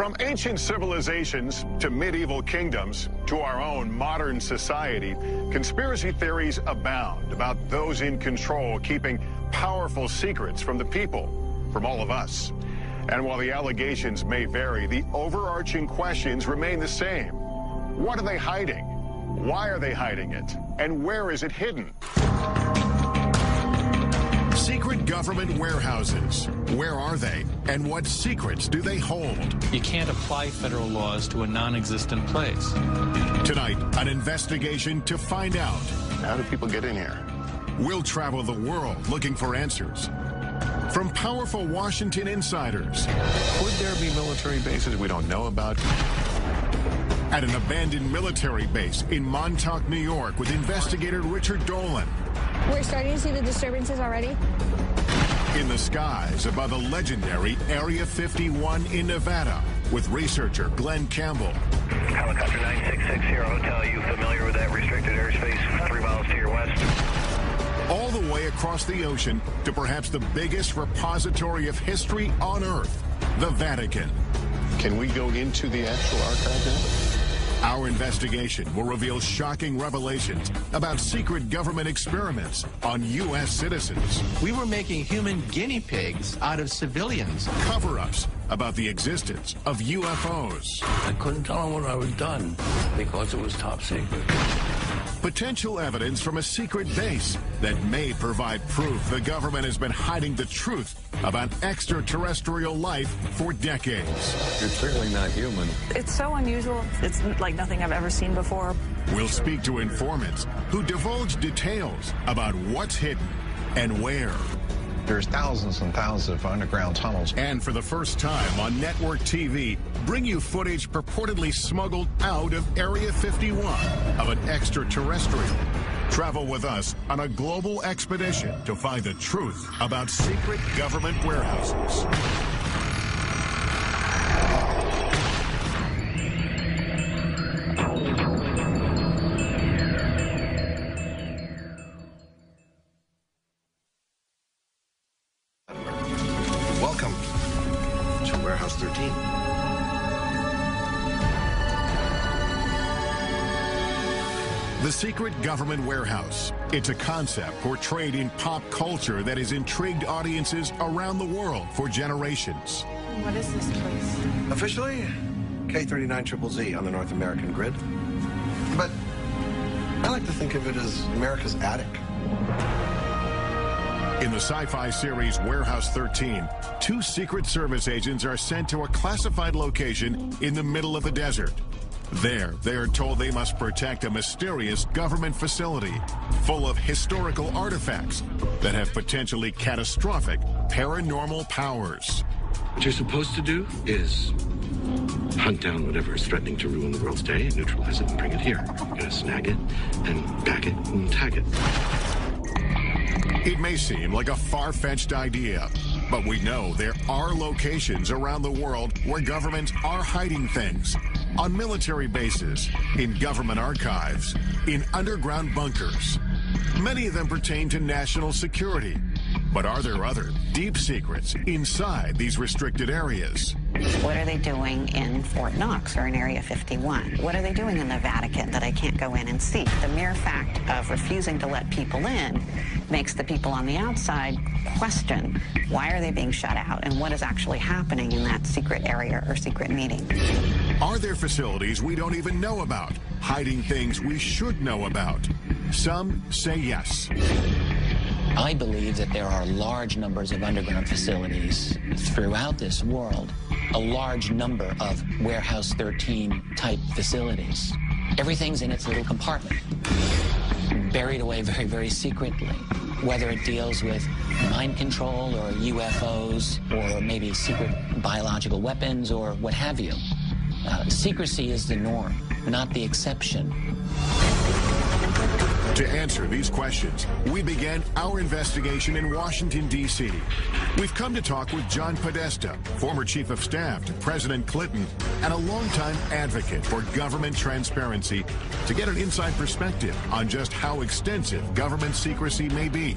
From ancient civilizations to medieval kingdoms to our own modern society, conspiracy theories abound about those in control keeping powerful secrets from the people, from all of us. And while the allegations may vary, the overarching questions remain the same. What are they hiding? Why are they hiding it? And where is it hidden? Secret government warehouses. Where are they? And what secrets do they hold? You can't apply federal laws to a non-existent place. Tonight, an investigation to find out. How do people get in here? We'll travel the world looking for answers. From powerful Washington insiders. Could there be military bases we don't know about? At an abandoned military base in Montauk, New York, with investigator Richard Dolan. We're starting to see the disturbances already. In the skies above the legendary Area 51 in Nevada, with researcher Glenn Campbell. Helicopter 966 here, Hotel. You familiar with that restricted airspace 3 miles to your west? All the way across the ocean to perhaps the biggest repository of history on Earth, the Vatican. Can we go into the actual archive now? Our investigation will reveal shocking revelations about secret government experiments on U.S. citizens. We were making human guinea pigs out of civilians. Cover-ups about the existence of UFOs. I couldn't tell them what I was done because it was top secret. Potential evidence from a secret base that may provide proof the government has been hiding the truth about extraterrestrial life for decades. You're clearly not human. It's so unusual. It's like nothing I've ever seen before. We'll speak to informants who divulge details about what's hidden and where. There's thousands and thousands of underground tunnels. And for the first time on network TV, bring you footage purportedly smuggled out of Area 51 of an extraterrestrial. Travel with us on a global expedition to find the truth about secret government warehouses. Welcome to Warehouse 13. The secret government warehouse. It's a concept portrayed in pop culture that has intrigued audiences around the world for generations. What is this place? Officially, K39ZZZ on the North American grid. But I like to think of it as America's attic. In the sci-fi series Warehouse 13, 2 Secret Service agents are sent to a classified location in the middle of the desert. There, they are told they must protect a mysterious government facility full of historical artifacts that have potentially catastrophic paranormal powers. What you're supposed to do is hunt down whatever is threatening to ruin the world's day, neutralize it, and bring it here. You're gonna snag it, and back it, and tag it. It may seem like a far-fetched idea, but we know there are locations around the world where governments are hiding things. On military bases, in government archives, in underground bunkers. Many of them pertain to national security. But are there other deep secrets inside these restricted areas? What are they doing in Fort Knox or in Area 51? What are they doing in the Vatican that I can't go in and see? The mere fact of refusing to let people in makes the people on the outside question why are they being shut out and what is actually happening in that secret area or secret meeting. Are there facilities we don't even know about, hiding things we should know about? Some say yes. I believe that there are large numbers of underground facilities throughout this world, a large number of Warehouse 13 type facilities. Everything's in its little compartment, buried away very, very secretly, whether it deals with mind control or UFOs or maybe secret biological weapons or what have you. Secrecy is the norm, not the exception. To answer these questions, we began our investigation in Washington, D.C. We've come to talk with John Podesta, former chief of staff to President Clinton, and a longtime advocate for government transparency, to get an inside perspective on just how extensive government secrecy may be.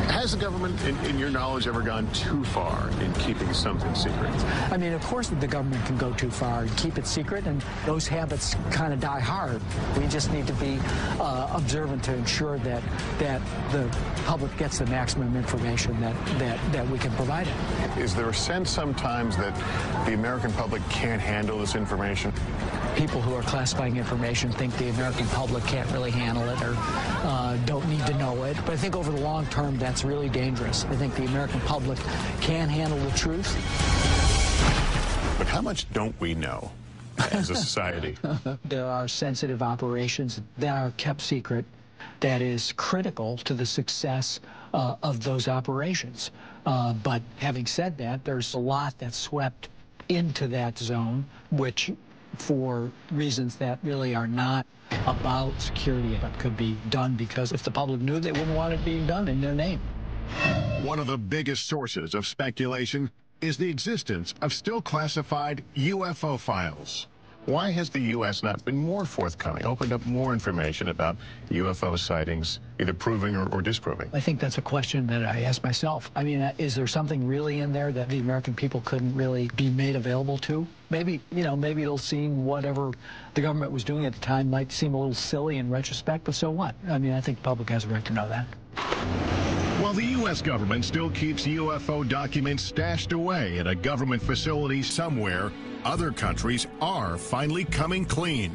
Has the government, in your knowledge, ever gone too far in keeping something secret? I mean, of course the government can go too far and keep it secret, and those habits kind of die hard. We just need to be observant to ensure that the public gets the maximum information that we can provide it. Is there a sense sometimes that the American public can't handle this information? People who are classifying information think the American public can't really handle it or don't need to know it. But I think over the long term, that's really dangerous. I think the American public can handle the truth. But how much don't we know as a society? There are sensitive operations that are kept secret that is critical to the success of those operations. But having said that, there's a lot that's swept into that zone, which for reasons that really are not about security, but could be done because if the public knew, they wouldn't want it being done in their name. One of the biggest sources of speculation is the existence of still classified UFO files. Why has the U.S. not been more forthcoming, opened up more information about UFO sightings, either proving or disproving? I think that's a question that I ask myself. I mean, is there something really in there that the American people couldn't really be made available to? Maybe, you know, maybe it'll seem whatever the government was doing at the time might seem a little silly in retrospect, but so what? I mean, I think the public has a right to know that. While the U.S. government still keeps UFO documents stashed away in a government facility somewhere, other countries are finally coming clean.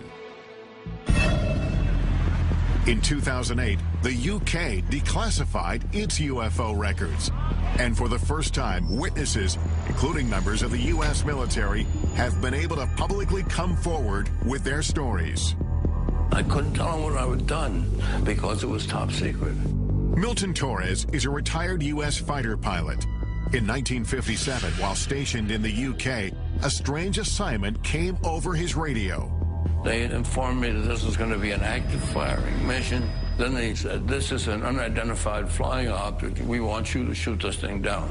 In 2008, the UK declassified its UFO records. And for the first time, witnesses, including members of the U.S. military, have been able to publicly come forward with their stories. I couldn't tell them what I had done because it was top secret. Milton Torres is a retired U.S. fighter pilot. In 1957, while stationed in the UK, a strange assignment came over his radio. They had informed me that this was going to be an active firing mission. Then they said, this is an unidentified flying object. We want you to shoot this thing down.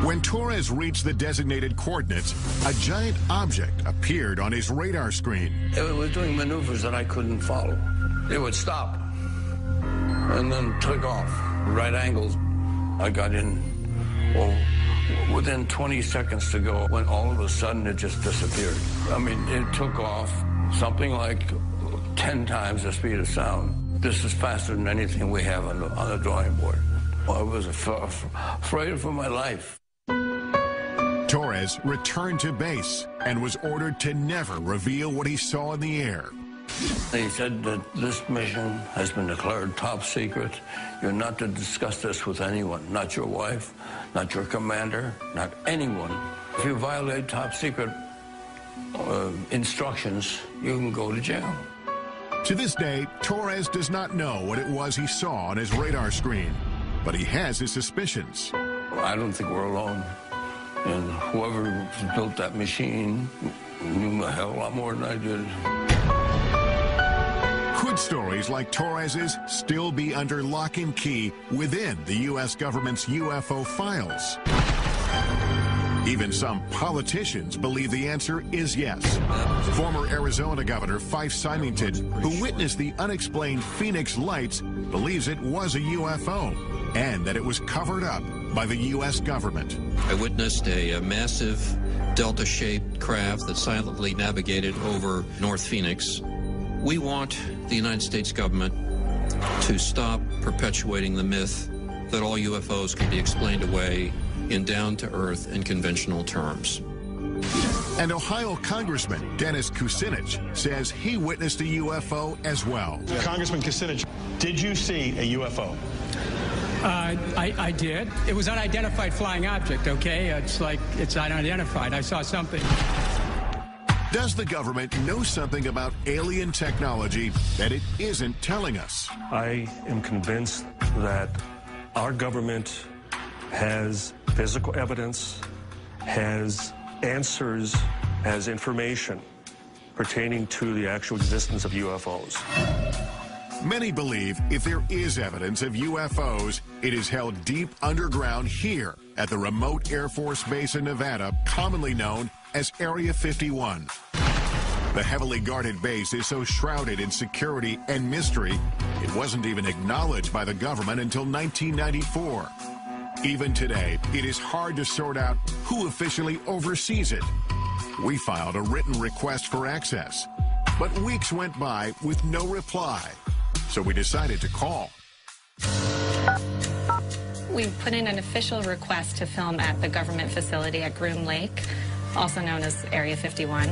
When Torres reached the designated coordinates, a giant object appeared on his radar screen. It was doing maneuvers that I couldn't follow. It would stop and then take off. Right angles. I got in, well, within 20 seconds to go, when all of a sudden it just disappeared. I mean, it took off something like 10 times the speed of sound. This is faster than anything we have on the drawing board. I was afraid for my life. Torres returned to base and was ordered to never reveal what he saw in the air. They said that this mission has been declared top secret. You're not to discuss this with anyone, not your wife, not your commander, not anyone. If you violate top secret instructions, you can go to jail. To this day, Torres does not know what it was he saw on his radar screen, but he has his suspicions. I don't think we're alone. And whoever built that machine knew a hell of a lot more than I did. Could stories like Torres's still be under lock and key within the U.S. government's UFO files? Even some politicians believe the answer is yes. Former Arizona Governor Fife Symington, who witnessed the unexplained Phoenix lights, believes it was a UFO and that it was covered up by the U.S. government. I witnessed a massive delta-shaped craft that silently navigated over North Phoenix. We want the United States government to stop perpetuating the myth that all UFOs can be explained away in down-to-earth and conventional terms. And Ohio Congressman Dennis Kucinich says he witnessed a UFO as well. Congressman Kucinich, did you see a UFO? I did. It was unidentified flying object, okay? It's like, it's unidentified. I saw something. Does the government know something about alien technology that it isn't telling us? I am convinced that our government has physical evidence, has answers, has information pertaining to the actual existence of UFOs. Many believe if there is evidence of UFOs, it is held deep underground here at the remote Air Force Base in Nevada, commonly known as Area 51. The heavily guarded base is so shrouded in security and mystery, it wasn't even acknowledged by the government until 1994. Even today, it is hard to sort out who officially oversees it. We filed a written request for access, but weeks went by with no reply, so we decided to call. We put in an official request to film at the government facility at Groom Lake, also known as Area 51.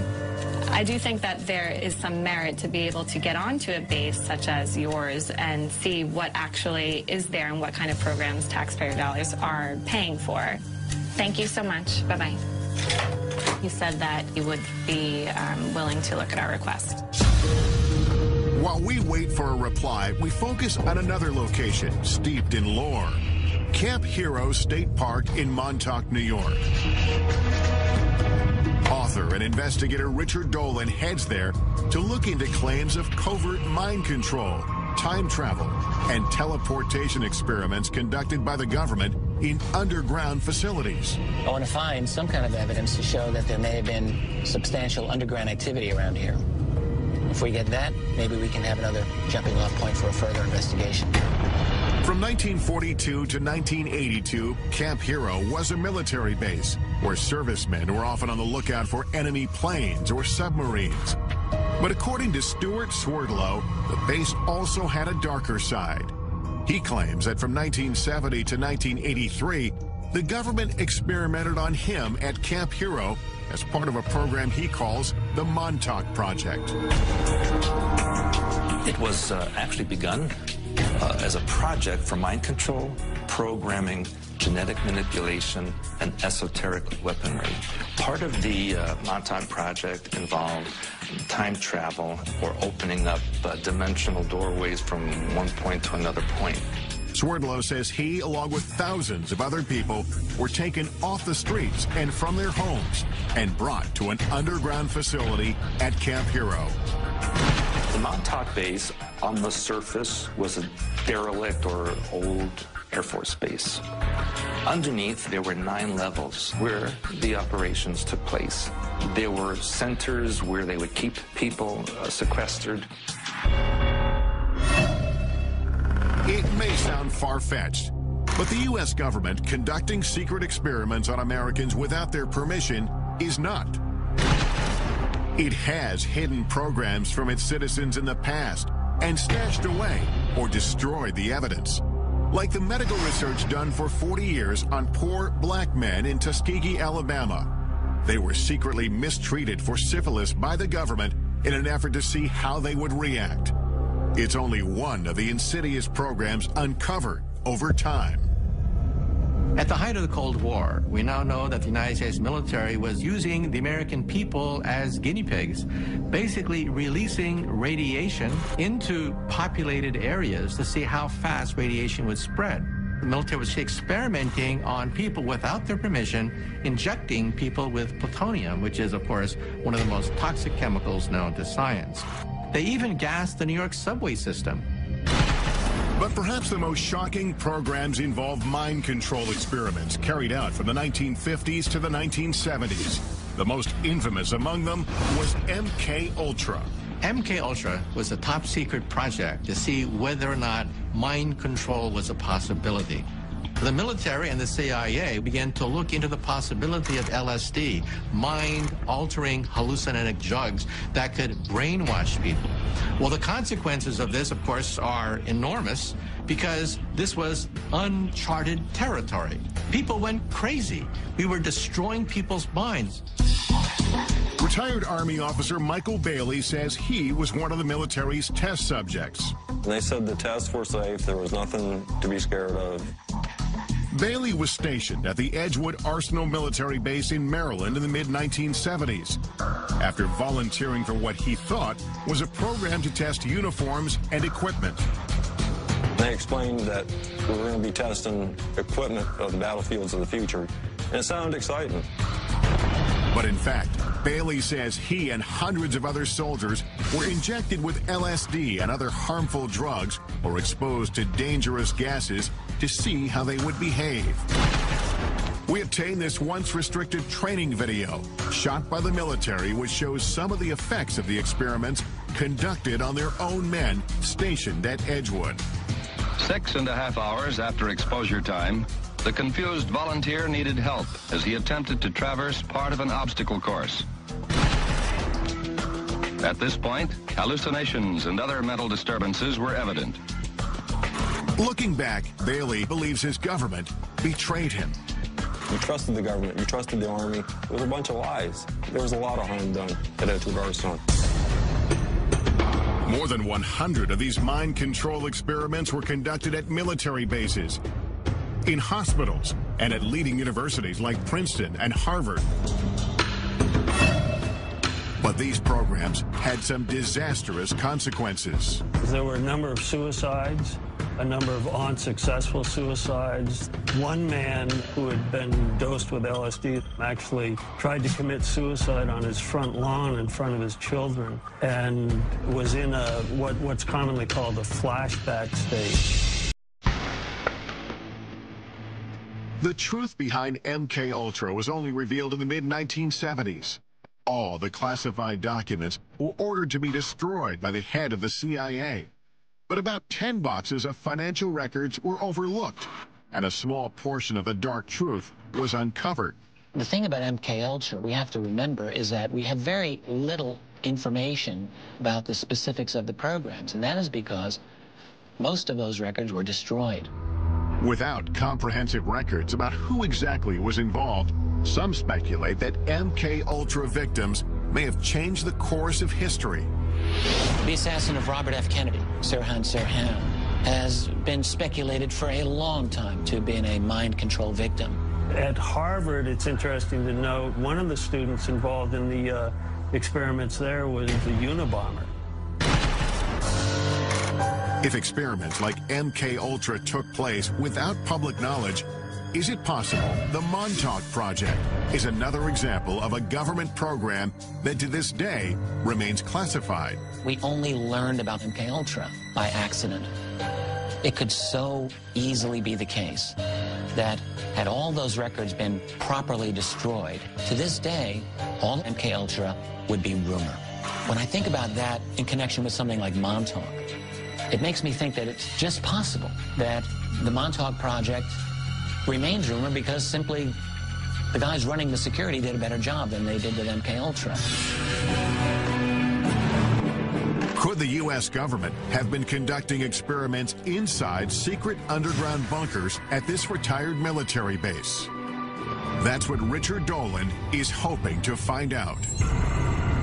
I do think that there is some merit to be able to get onto a base such as yours and see what actually is there and what kind of programs taxpayer dollars are paying for. Thank you so much. Bye-bye. You said that you would be willing to look at our request. While we wait for a reply, we focus on another location steeped in lore. Camp Hero State Park in Montauk, New York. Author and investigator Richard Dolan heads there to look into claims of covert mind control, time travel, and teleportation experiments conducted by the government in underground facilities. I want to find some kind of evidence to show that there may have been substantial underground activity around here. If we get that, maybe we can have another jumping-off point for a further investigation. From 1942 to 1982, Camp Hero was a military base where servicemen were often on the lookout for enemy planes or submarines. But according to Stuart Swerdlow, the base also had a darker side. He claims that from 1970 to 1983, the government experimented on him at Camp Hero as part of a program he calls the Montauk Project. It was actually begun as a project for mind control, programming, genetic manipulation, and esoteric weaponry. Part of the Montauk Project involved time travel or opening up dimensional doorways from one point to another point. Swerdlow says he, along with thousands of other people, were taken off the streets and from their homes and brought to an underground facility at Camp Hero. The Montauk base on the surface was a derelict or old Air Force base. Underneath, there were 9 levels where the operations took place. There were centers where they would keep people sequestered. It may sound far-fetched, but the U.S. government conducting secret experiments on Americans without their permission is not. It has hidden programs from its citizens in the past and stashed away or destroyed the evidence. Like the medical research done for 40 years on poor black men in Tuskegee, Alabama. They were secretly mistreated for syphilis by the government in an effort to see how they would react. It's only one of the insidious programs uncovered over time. At the height of the Cold War, we now know that the United States military was using the American people as guinea pigs, basically releasing radiation into populated areas to see how fast radiation would spread. The military was experimenting on people without their permission, injecting people with plutonium, which is, of course, one of the most toxic chemicals known to science. They even gassed the New York subway system. But perhaps the most shocking programs involve mind control experiments carried out from the 1950s to the 1970s. The most infamous among them was MK Ultra. MK Ultra was a top secret project to see whether or not mind control was a possibility. The military and the CIA began to look into the possibility of LSD, mind-altering hallucinogenic drugs that could brainwash people. Well, the consequences of this, of course, are enormous because this was uncharted territory. People went crazy. We were destroying people's minds. Retired Army officer Michael Bailey says he was one of the military's test subjects. They said the tests were safe. There was nothing to be scared of. Bailey was stationed at the Edgewood Arsenal military base in Maryland in the mid-1970s after volunteering for what he thought was a program to test uniforms and equipment. They explained that we were going to be testing equipment of the battlefields of the future, and it sounded exciting. But in fact, Bailey says he and hundreds of other soldiers were injected with LSD and other harmful drugs or exposed to dangerous gases to see how they would behave. We obtained this once restricted training video shot by the military, which shows some of the effects of the experiments conducted on their own men stationed at Edgewood. 6.5 hours after exposure time, the confused volunteer needed help as he attempted to traverse part of an obstacle course. At this point, hallucinations and other mental disturbances were evident. Looking back, Bailey believes his government betrayed him. You trusted the government, you trusted the Army. It was a bunch of lies. There was a lot of harm done at Edgewood Arsenal. More than 100 of these mind control experiments were conducted at military bases, in hospitals, and at leading universities like Princeton and Harvard. But these programs had some disastrous consequences. There were a number of suicides, a number of unsuccessful suicides. One man who had been dosed with LSD actually tried to commit suicide on his front lawn in front of his children and was in what's commonly called a flashback state. The truth behind MK Ultra was only revealed in the mid-1970s. All the classified documents were ordered to be destroyed by the head of the CIA. But about 10 boxes of financial records were overlooked, and a small portion of the dark truth was uncovered. The thing about MK Ultra we have to remember is that we have very little information about the specifics of the programs, and that is because most of those records were destroyed. Without comprehensive records about who exactly was involved, some speculate that MK Ultra victims may have changed the course of history. The assassin of Robert F. Kennedy, Sirhan Sirhan, has been speculated for a long time to have been a mind control victim. At Harvard, it's interesting to note, one of the students involved in the experiments there was the Unabomber. If experiments like MK Ultra took place without public knowledge, is it possible the Montauk Project is another example of a government program that to this day remains classified? We only learned about MK Ultra by accident. It could so easily be the case that had all those records been properly destroyed, to this day, all MK Ultra would be rumor. When I think about that in connection with something like Montauk, it makes me think that it's just possible that the Montauk Project remains rumor because simply the guys running the security did a better job than they did with MK Ultra. Could the U.S. government have been conducting experiments inside secret underground bunkers at this retired military base? That's what Richard Dolan is hoping to find out.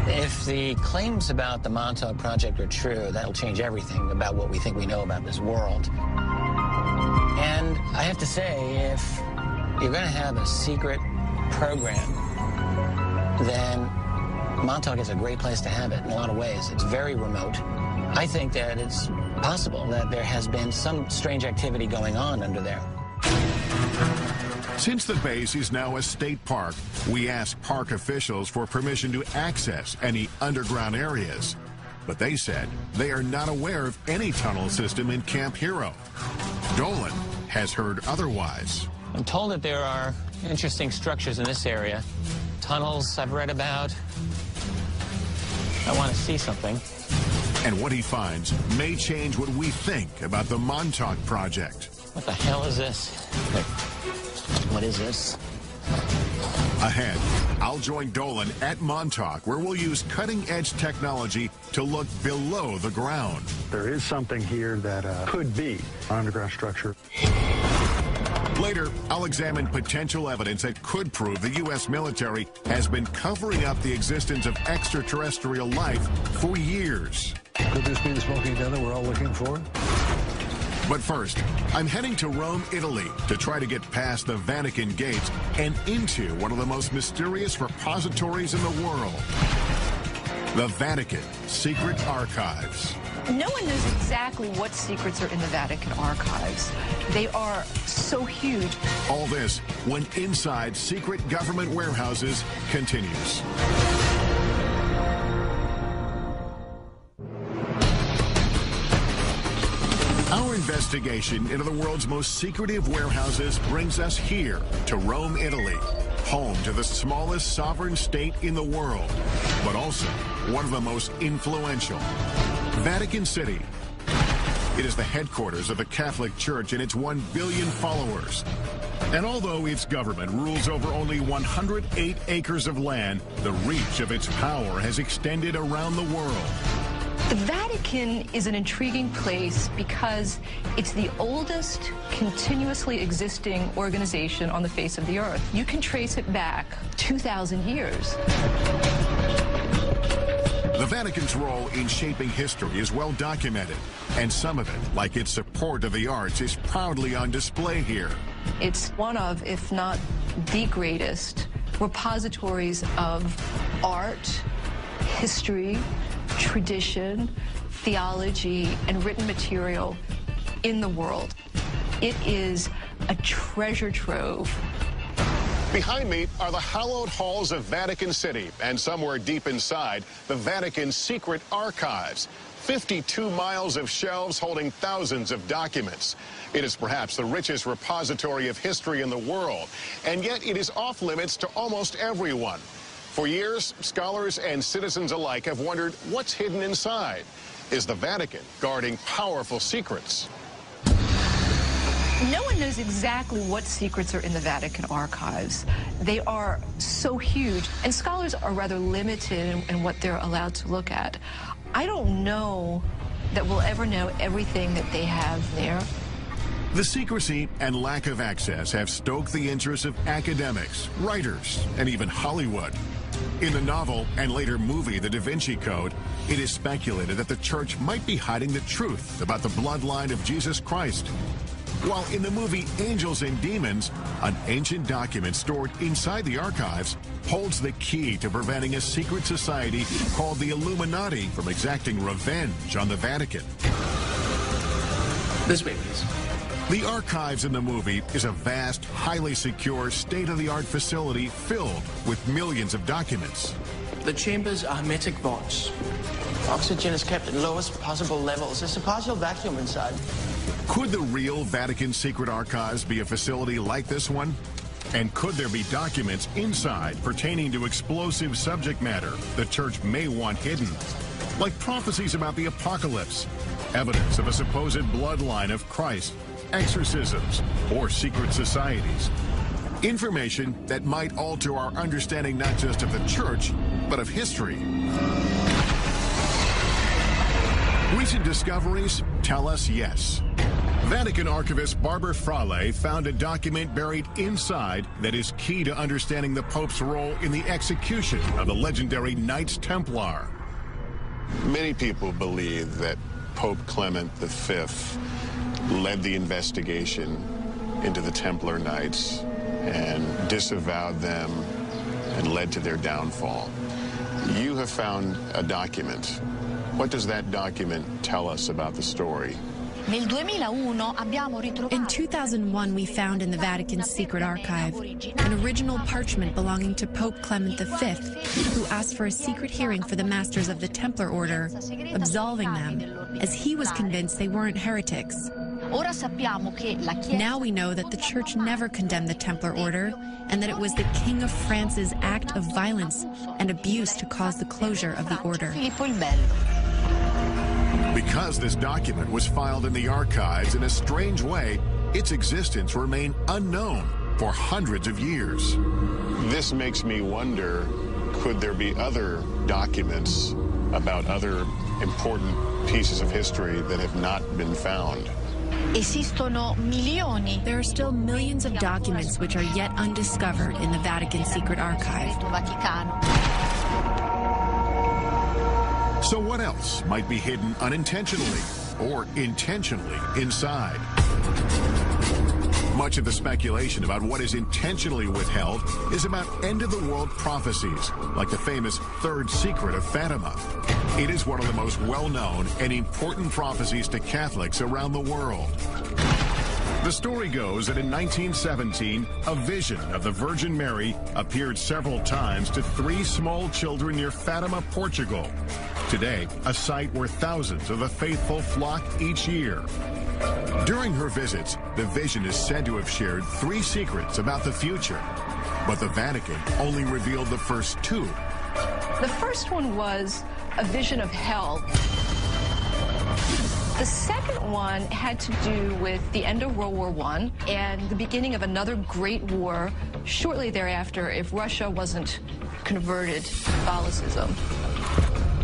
If the claims about the Montauk Project are true, that'll change everything about what we think we know about this world. And I have to say, if you're going to have a secret program, then Montauk is a great place to have it in a lot of ways. It's very remote. I think that it's possible that there has been some strange activity going on under there. Since the base is now a state park, we asked park officials for permission to access any underground areas. But they said they are not aware of any tunnel system in Camp Hero. Dolan has heard otherwise. I'm told that there are interesting structures in this area. Tunnels I've read about. I want to see something. And what he finds may change what we think about the Montauk Project. What the hell is this? What is this? Ahead, I'll join Dolan at Montauk, where we'll use cutting-edge technology to look below the ground. There is something here that could be an underground structure. Later, I'll examine potential evidence that could prove the U.S. military has been covering up the existence of extraterrestrial life for years. Could this be the smoking gun that we're all looking for? But first, I'm heading to Rome, Italy, to try to get past the Vatican gates and into one of the most mysterious repositories in the world. The Vatican Secret Archives. No one knows exactly what secrets are in the Vatican archives. They are so huge. All this when Inside Secret Government Warehouses continues. Our investigation into the world's most secretive warehouses brings us here to Rome, Italy, home to the smallest sovereign state in the world, but also one of the most influential, Vatican City. It is the headquarters of the Catholic Church and its 1 billion followers. And although its government rules over only 108 acres of land, the reach of its power has extended around the world. The Vatican is an intriguing place because it's the oldest continuously existing organization on the face of the earth. You can trace it back 2,000 years. The Vatican's role in shaping history is well documented, and some of it, like its support of the arts, is proudly on display here. It's one of, if not the greatest, repositories of art, history, tradition, theology, and written material in the world. It is a treasure trove. Behind me are the hallowed halls of Vatican City, and somewhere deep inside, the Vatican's secret archives. 52 miles of shelves holding thousands of documents. It is perhaps the richest repository of history in the world, and yet it is off limits to almost everyone. For years, scholars and citizens alike have wondered what's hidden inside. Is the Vatican guarding powerful secrets? No one knows exactly what secrets are in the Vatican archives. They are so huge, and scholars are rather limited in what they're allowed to look at. I don't know that we'll ever know everything that they have there. The secrecy and lack of access have stoked the interest of academics, writers, and even Hollywood. In the novel and later movie The Da Vinci Code, it is speculated that the church might be hiding the truth about the bloodline of Jesus Christ. While in the movie Angels and Demons, an ancient document stored inside the archives holds the key to preventing a secret society called the Illuminati from exacting revenge on the Vatican. This way, please. The archives in the movie is a vast, highly secure, state-of-the-art facility filled with millions of documents. The chambers are hermetic vaults. Oxygen is kept at lowest possible levels. There's a partial vacuum inside. Could the real Vatican Secret Archives be a facility like this one? And could there be documents inside pertaining to explosive subject matter the church may want hidden? Like prophecies about the apocalypse, evidence of a supposed bloodline of Christ, exorcisms, or secret societies. Information that might alter our understanding not just of the church, but of history. Recent discoveries tell us yes. Vatican archivist Barbara Frale found a document buried inside that is key to understanding the Pope's role in the execution of the legendary Knights Templar. Many people believe that Pope Clement V led the investigation into the Templar Knights and disavowed them and led to their downfall. You have found a document. What does that document tell us about the story? In 2001, we found in the Vatican's secret archive an original parchment belonging to Pope Clement V, who asked for a secret hearing for the Masters of the Templar Order, absolving them, as he was convinced they weren't heretics. Now we know that the Church never condemned the Templar Order, and that it was the King of France's act of violence and abuse to cause the closure of the order. Because this document was filed in the archives in a strange way, its existence remained unknown for hundreds of years. This makes me wonder, could there be other documents about other important pieces of history that have not been found? There are still millions of documents which are yet undiscovered in the Vatican secret archive. So what else might be hidden unintentionally or intentionally inside? Much of the speculation about what is intentionally withheld is about end-of-the-world prophecies, like the famous Third Secret of Fatima. It is one of the most well-known and important prophecies to Catholics around the world. The story goes that in 1917, a vision of the Virgin Mary appeared several times to 3 small children near Fatima, Portugal. Today, a site where thousands of the faithful flock each year. During her visits, the Vision is said to have shared 3 secrets about the future. But the Vatican only revealed the first 2. The first one was a vision of hell. The second one had to do with the end of World War I and the beginning of another great war shortly thereafter if Russia wasn't converted to Catholicism.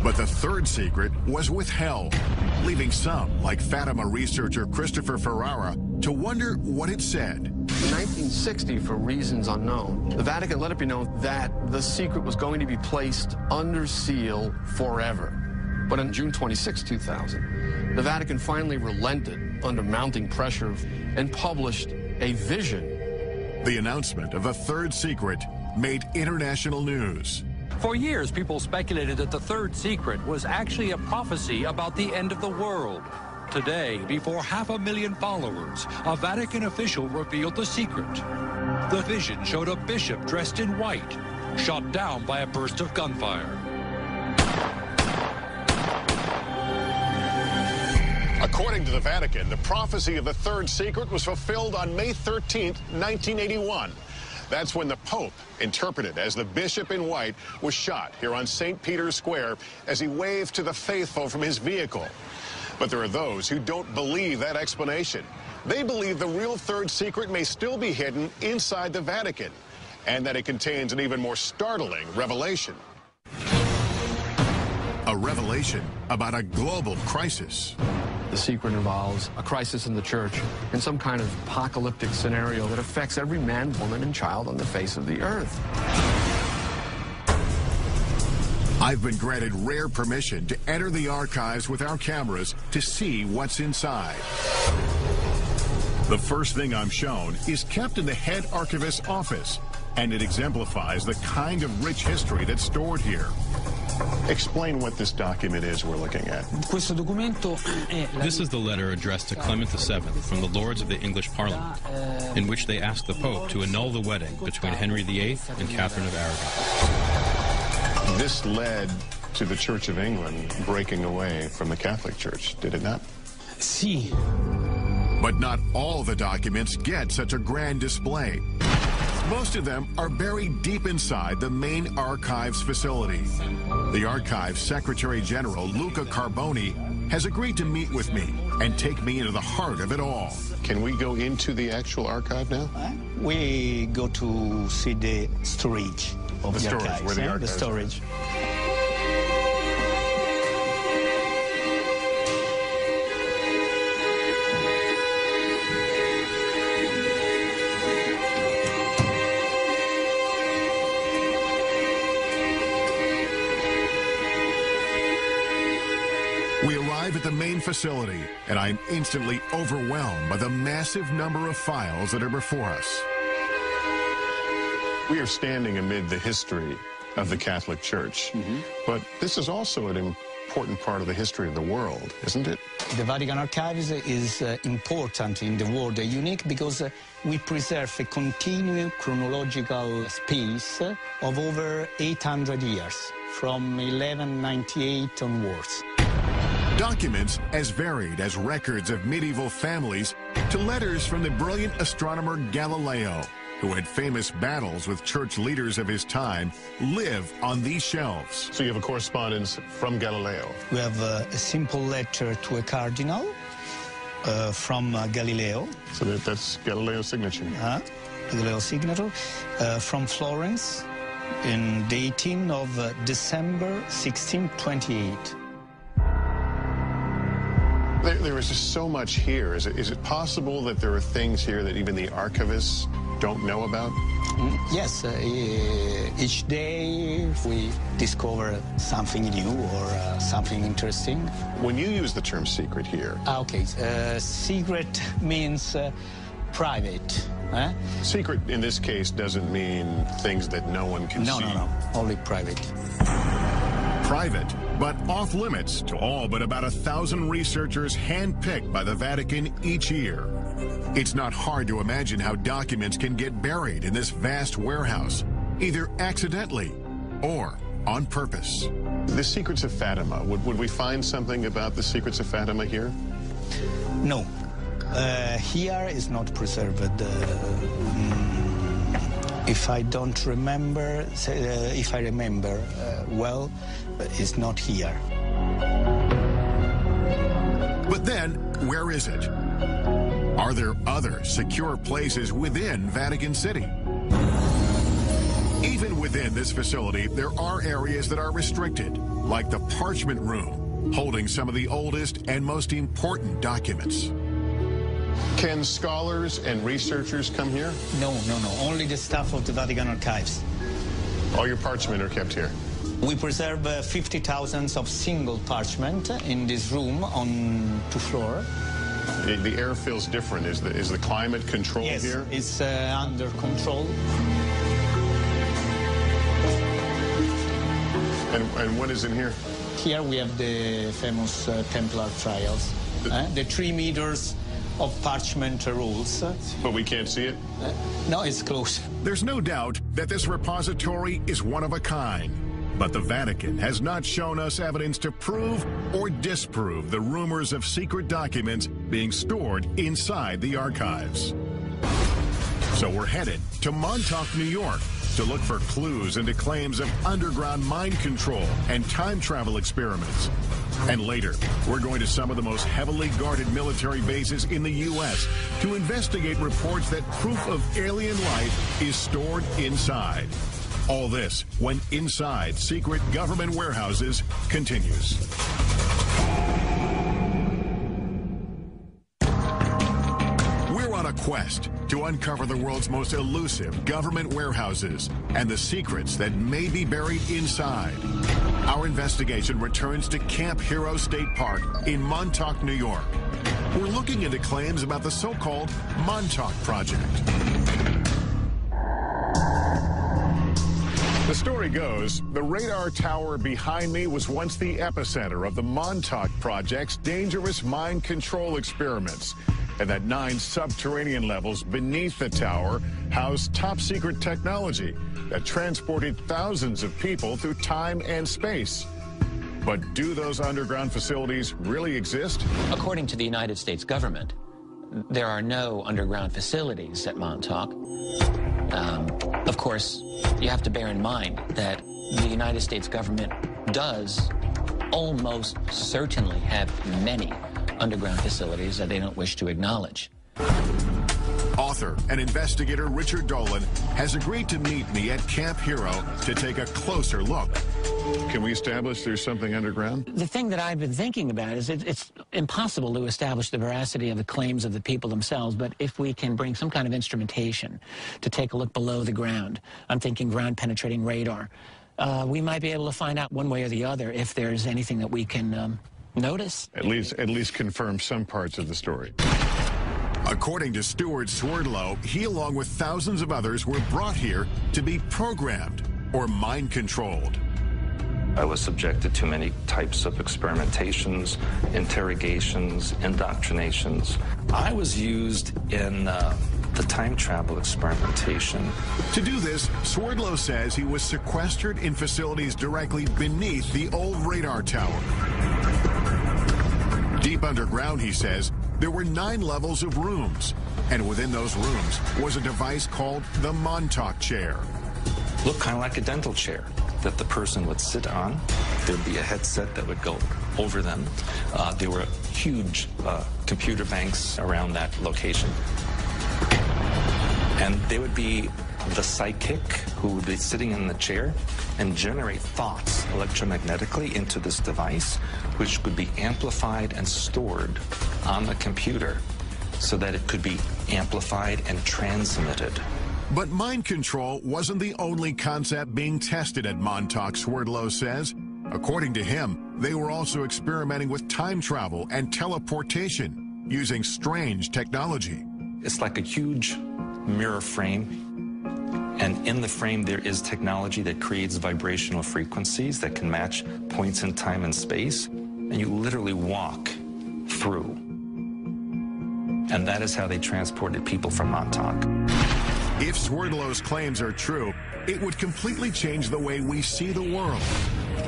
But the third secret was withheld, leaving some, like Fatima researcher Christopher Ferrara, to wonder what it said. In 1960, for reasons unknown, the Vatican let it be known that the secret was going to be placed under seal forever. But on June 26, 2000, the Vatican finally relented under mounting pressure and published a vision. The announcement of a third secret made international news. For years, people speculated that the third secret was actually a prophecy about the end of the world. Today, before 500,000 followers, a Vatican official revealed the secret. The vision showed a bishop dressed in white, shot down by a burst of gunfire. According to the Vatican, the prophecy of the third secret was fulfilled on May 13, 1981. That's when the Pope, interpreted as the bishop in white, was shot here on St. Peter's Square as he waved to the faithful from his vehicle. But there are those who don't believe that explanation. They believe the real third secret may still be hidden inside the Vatican, and that it contains an even more startling revelation. A revelation about a global crisis. The secret involves a crisis in the church and some kind of apocalyptic scenario that affects every man, woman, and child on the face of the earth. I've been granted rare permission to enter the archives with our cameras to see what's inside. The first thing I'm shown is kept in the head archivist's office, and it exemplifies the kind of rich history that's stored here. Explain what this document is we're looking at. This is the letter addressed to Clement VII from the Lords of the English Parliament, in which they ask the Pope to annul the wedding between Henry VIII and Catherine of Aragon. This led to the Church of England breaking away from the Catholic Church, did it not? Si. But not all the documents get such a grand display. Most of them are buried deep inside the main archives facility. The Archives Secretary General, Luca Carboni, has agreed to meet with me and take me into the heart of it all. Can we go into the actual archive now? We go to see the storage of the archives. Where the archives the storage. We arrive at the main facility, and I'm instantly overwhelmed by the massive number of files that are before us. We are standing amid the history of the Catholic Church, but this is also an important part of the history of the world, isn't it? The Vatican Archives is important in the world, unique because we preserve a continuous chronological space of over 800 years, from 1198 onwards. Documents as varied as records of medieval families to letters from the brilliant astronomer Galileo, who had famous battles with church leaders of his time, live on these shelves. So you have a correspondence from Galileo? We have a simple letter to a cardinal from Galileo. So that's Galileo's signature? Galileo's signature. From Florence in the 18th of December 1628. There is just so much here. Is it possible that there are things here that even the archivists don't know about? Yes. Each day we discover something new or something interesting. When you use the term secret here... Okay. Secret means private. Secret, in this case, doesn't mean things that no one can see. No. Only private. Private, but off limits to all but about 1,000 researchers handpicked by the Vatican each year. It's not hard to imagine how documents can get buried in this vast warehouse, either accidentally or on purpose. The Secrets of Fatima, would we find something about the Secrets of Fatima here? No. Here is not preserved. If I don't remember, if I remember well, it's not here. But then, where is it? Are there other secure places within Vatican City? Even within this facility, there are areas that are restricted, like the Parchment Room, holding some of the oldest and most important documents. Can scholars and researchers come here? No. Only the staff of the Vatican Archives. All your parchment are kept here? We preserve 50,000 of single parchment in this room on 2 floors. The air feels different. Is the climate controlled here? Yes, it's under control. And what is in here? Here we have the famous Templar trials. The 3 meters of parchment rolls. But we can't see it? No, it's close. There's no doubt that this repository is one of a kind. But the Vatican has not shown us evidence to prove or disprove the rumors of secret documents being stored inside the archives. So we're headed to Montauk, New York, to look for clues into claims of underground mind control and time travel experiments. And later, we're going to some of the most heavily guarded military bases in the U.S. to investigate reports that proof of alien life is stored inside. All this when Inside Secret Government Warehouses continues. We're on a quest to uncover the world's most elusive government warehouses and the secrets that may be buried inside. Our investigation returns to Camp Hero State Park in Montauk, New York. We're looking into claims about the so-called Montauk Project. The story goes, the radar tower behind me was once the epicenter of the Montauk Project's dangerous mind control experiments, and that 9 subterranean levels beneath the tower housed top-secret technology that transported thousands of people through time and space. But do those underground facilities really exist? According to the United States government, there are no underground facilities at Montauk. Of course, you have to bear in mind that the United States government does almost certainly have many underground facilities that they don't wish to acknowledge. Author and investigator Richard Dolan has agreed to meet me at Camp Hero to take a closer look. Can we establish there's something underground? The thing that I've been thinking about is it's impossible to establish the veracity of the claims of the people themselves, but if we can bring some kind of instrumentation to take a look below the ground, I'm thinking ground-penetrating radar, we might be able to find out one way or the other if there's anything that we can notice. At least confirm some parts of the story. According to Stuart Swerdlow, he, along with thousands of others, were brought here to be programmed or mind-controlled. I was subjected to many types of experimentations, interrogations, indoctrinations. I was used in the time travel experimentation. To do this, Swerdlow says he was sequestered in facilities directly beneath the old radar tower. Deep underground, he says, there were 9 levels of rooms, and within those rooms was a device called the Montauk chair. Looked kind of like a dental chair that the person would sit on. There'd be a headset that would go over them. There were huge computer banks around that location. And there would be the psychic who would be sitting in the chair and generate thoughts electromagnetically into this device, which could be amplified and stored on the computer so that it could be amplified and transmitted. But mind control wasn't the only concept being tested at Montauk, Swerdlow says. According to him, they were also experimenting with time travel and teleportation using strange technology. It's like a huge mirror frame, and in the frame there is technology that creates vibrational frequencies that can match points in time and space, and you literally walk through. And that is how they transported people from Montauk. If Swerdlow's claims are true, it would completely change the way we see the world.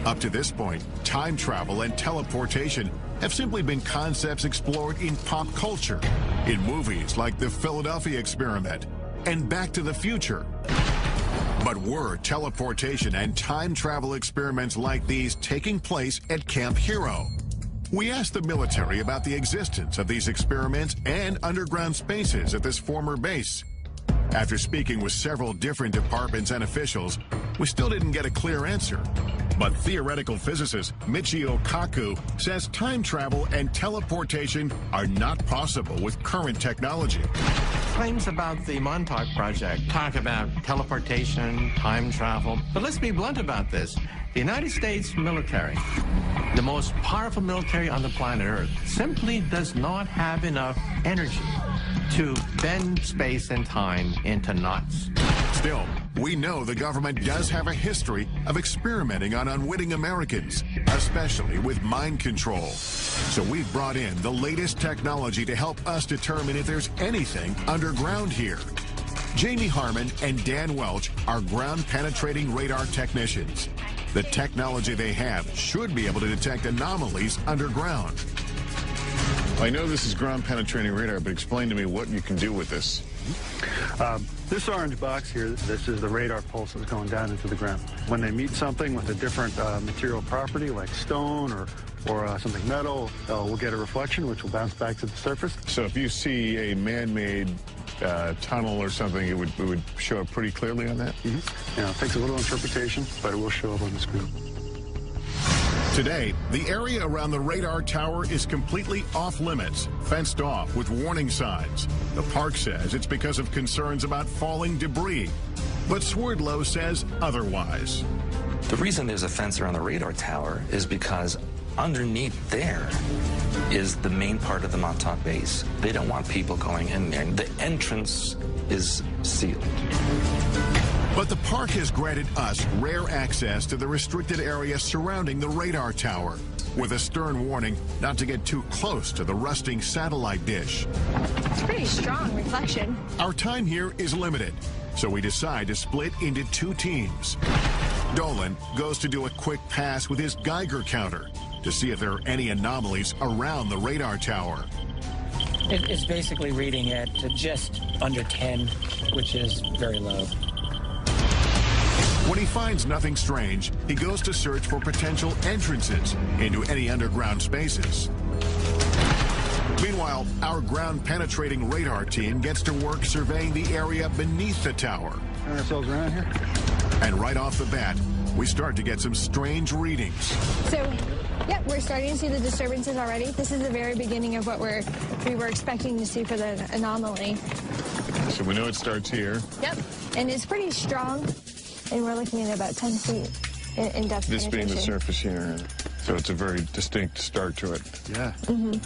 Up to this point, time travel and teleportation have simply been concepts explored in pop culture, in movies like The Philadelphia Experiment and Back to the Future. But were teleportation and time travel experiments like these taking place at Camp Hero? We asked the military about the existence of these experiments and underground spaces at this former base. After speaking with several different departments and officials, we still didn't get a clear answer. But theoretical physicist Michio Kaku says time travel and teleportation are not possible with current technology. Claims about the Montauk Project talk about teleportation, time travel. But let's be blunt about this. The United States military, the most powerful military on the planet Earth, simply does not have enough energy to bend space and time into knots. Still, we know the government does have a history of experimenting on unwitting Americans, especially with mind control. So we've brought in the latest technology to help us determine if there's anything underground here. Jamie Harmon and Dan Welch are ground-penetrating radar technicians. The technology they have should be able to detect anomalies underground. I know this is ground-penetrating radar, but explain to me what you can do with this. This orange box here, this is the radar pulses going down into the ground. When they meet something with a different material property, like stone or something metal, we'll get a reflection, which will bounce back to the surface. So if you see a man-made tunnel or something, it would show up pretty clearly on that? Mm-hmm. You know, it takes a little interpretation, but it will show up on the screen. Today, the area around the radar tower is completely off-limits, fenced off with warning signs. The park says it's because of concerns about falling debris, but Swerdlow says otherwise. The reason there's a fence around the radar tower is because underneath there is the main part of the Montauk base. They don't want people going in there. The entrance is sealed. But the park has granted us rare access to the restricted area surrounding the radar tower, with a stern warning not to get too close to the rusting satellite dish. It's pretty strong reflection. Our time here is limited, so we decide to split into two teams. Dolan goes to do a quick pass with his Geiger counter to see if there are any anomalies around the radar tower. It's basically reading at just under 10, which is very low. When he finds nothing strange, he goes to search for potential entrances into any underground spaces. Meanwhile, our ground-penetrating radar team gets to work surveying the area beneath the tower. Turn ourselves around here. And right off the bat, we start to get some strange readings. So, yep, we're starting to see the disturbances already. This is the very beginning of what we were expecting to see for the anomaly. So we know it starts here. Yep, and it's pretty strong. And we're looking at about 10 feet in depth. This being the surface here, so it's a very distinct start to it. Yeah. Mm-hmm.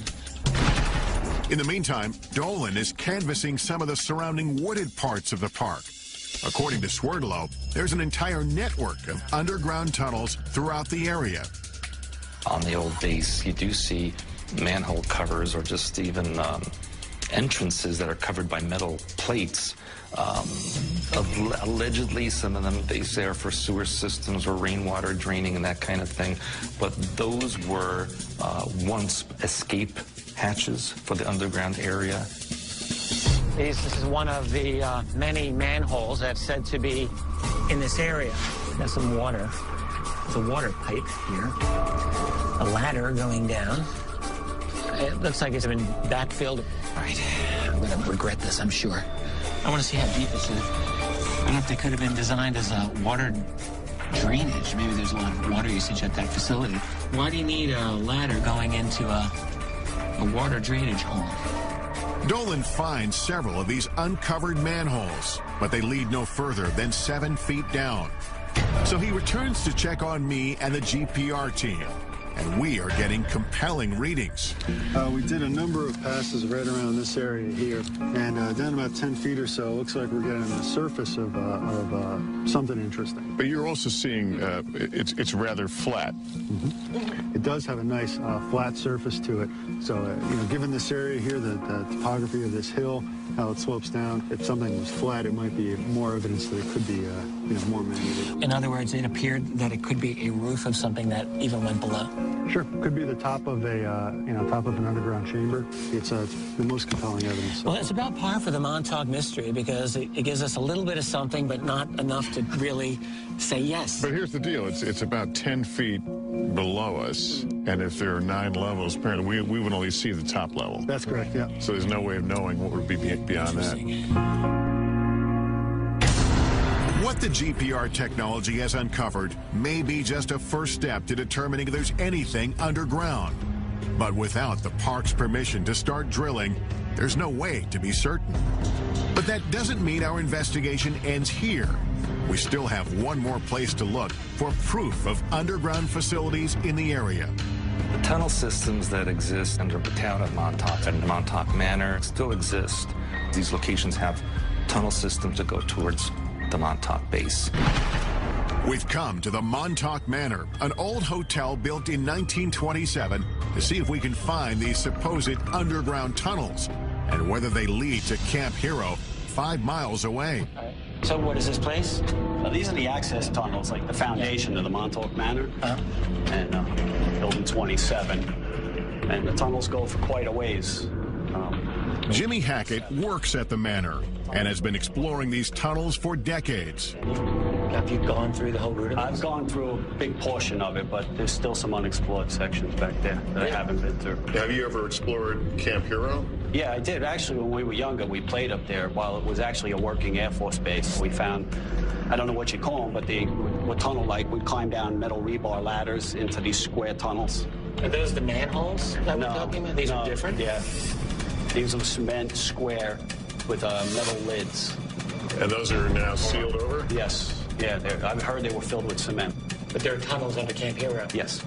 In the meantime, Dolan is canvassing some of the surrounding wooded parts of the park. According to Swerdlow, there's an entire network of underground tunnels throughout the area. On the old base, you do see manhole covers or just even entrances that are covered by metal plates. Allegedly, some of them, they say, are for sewer systems or rainwater draining and that kind of thing. But those were once escape hatches for the underground area. This is one of the many manholes that's said to be in this area. There's some water. There's a water pipe here. A ladder going down. It looks like it's been backfilled. All right, I'm going to regret this, I'm sure. I want to see how deep this is. I don't know if they could have been designed as a water drainage. Maybe there's a lot of water usage at that facility. Why do you need a ladder going into a water drainage hole? Dolan finds several of these uncovered manholes, but they lead no further than 7 feet down. So he returns to check on me and the GPR team. and we are getting compelling readings. We did a number of passes right around this area here, and down about 10 feet or so, looks like we're getting the surface of something interesting. But you're also seeing it's rather flat. It does have a nice flat surface to it. So, given this area here, the topography of this hill, how it slopes down, if something was flat, it might be more evidence that it could be, more man-made. In other words, it appeared that it could be a roof of something that even went below. Sure, could be the top of a, top of an underground chamber. It's the most compelling evidence. Well, it's about par for the Montauk mystery because it gives us a little bit of something, but not enough to really say yes. But here's the deal: it's about 10 feet below us, and if there are 9 levels, apparently we would only see the top level. That's correct. Yeah. So there's no way of knowing what would be beyond that. What the GPR technology has uncovered may be just a first step to determining if there's anything underground. But without the park's permission to start drilling, there's no way to be certain. But that doesn't mean our investigation ends here. We still have one more place to look for proof of underground facilities in the area. The tunnel systems that exist under the town of Montauk and Montauk Manor still exist. These locations have tunnel systems that go towards the Montauk base. We've come to the Montauk Manor, an old hotel built in 1927, to see if we can find these supposed underground tunnels and whether they lead to Camp Hero 5 miles away. So what is this place? These are the access tunnels, like the foundation of the Montauk Manor, and building 27. And the tunnels go for quite a ways. Jimmy Hackett works at the manor and has been exploring these tunnels for decades. Have you gone through the whole route of this? I've gone through a big portion of it, but there's still some unexplored sections back there that I haven't been through. Have you ever explored Camp Hero? Yeah, I did. Actually, when we were younger, we played up there while it was actually a working Air Force base. We found, I don't know what you call them, but they were tunnel-like. We'd climb down metal rebar ladders into these square tunnels. Are those the manholes that we're talking about? These are different? Yeah. These are cement square with metal lids. And those are now sealed over? Yes. Yeah, I've heard they were filled with cement. But there are tunnels under Camp Hero? Yes.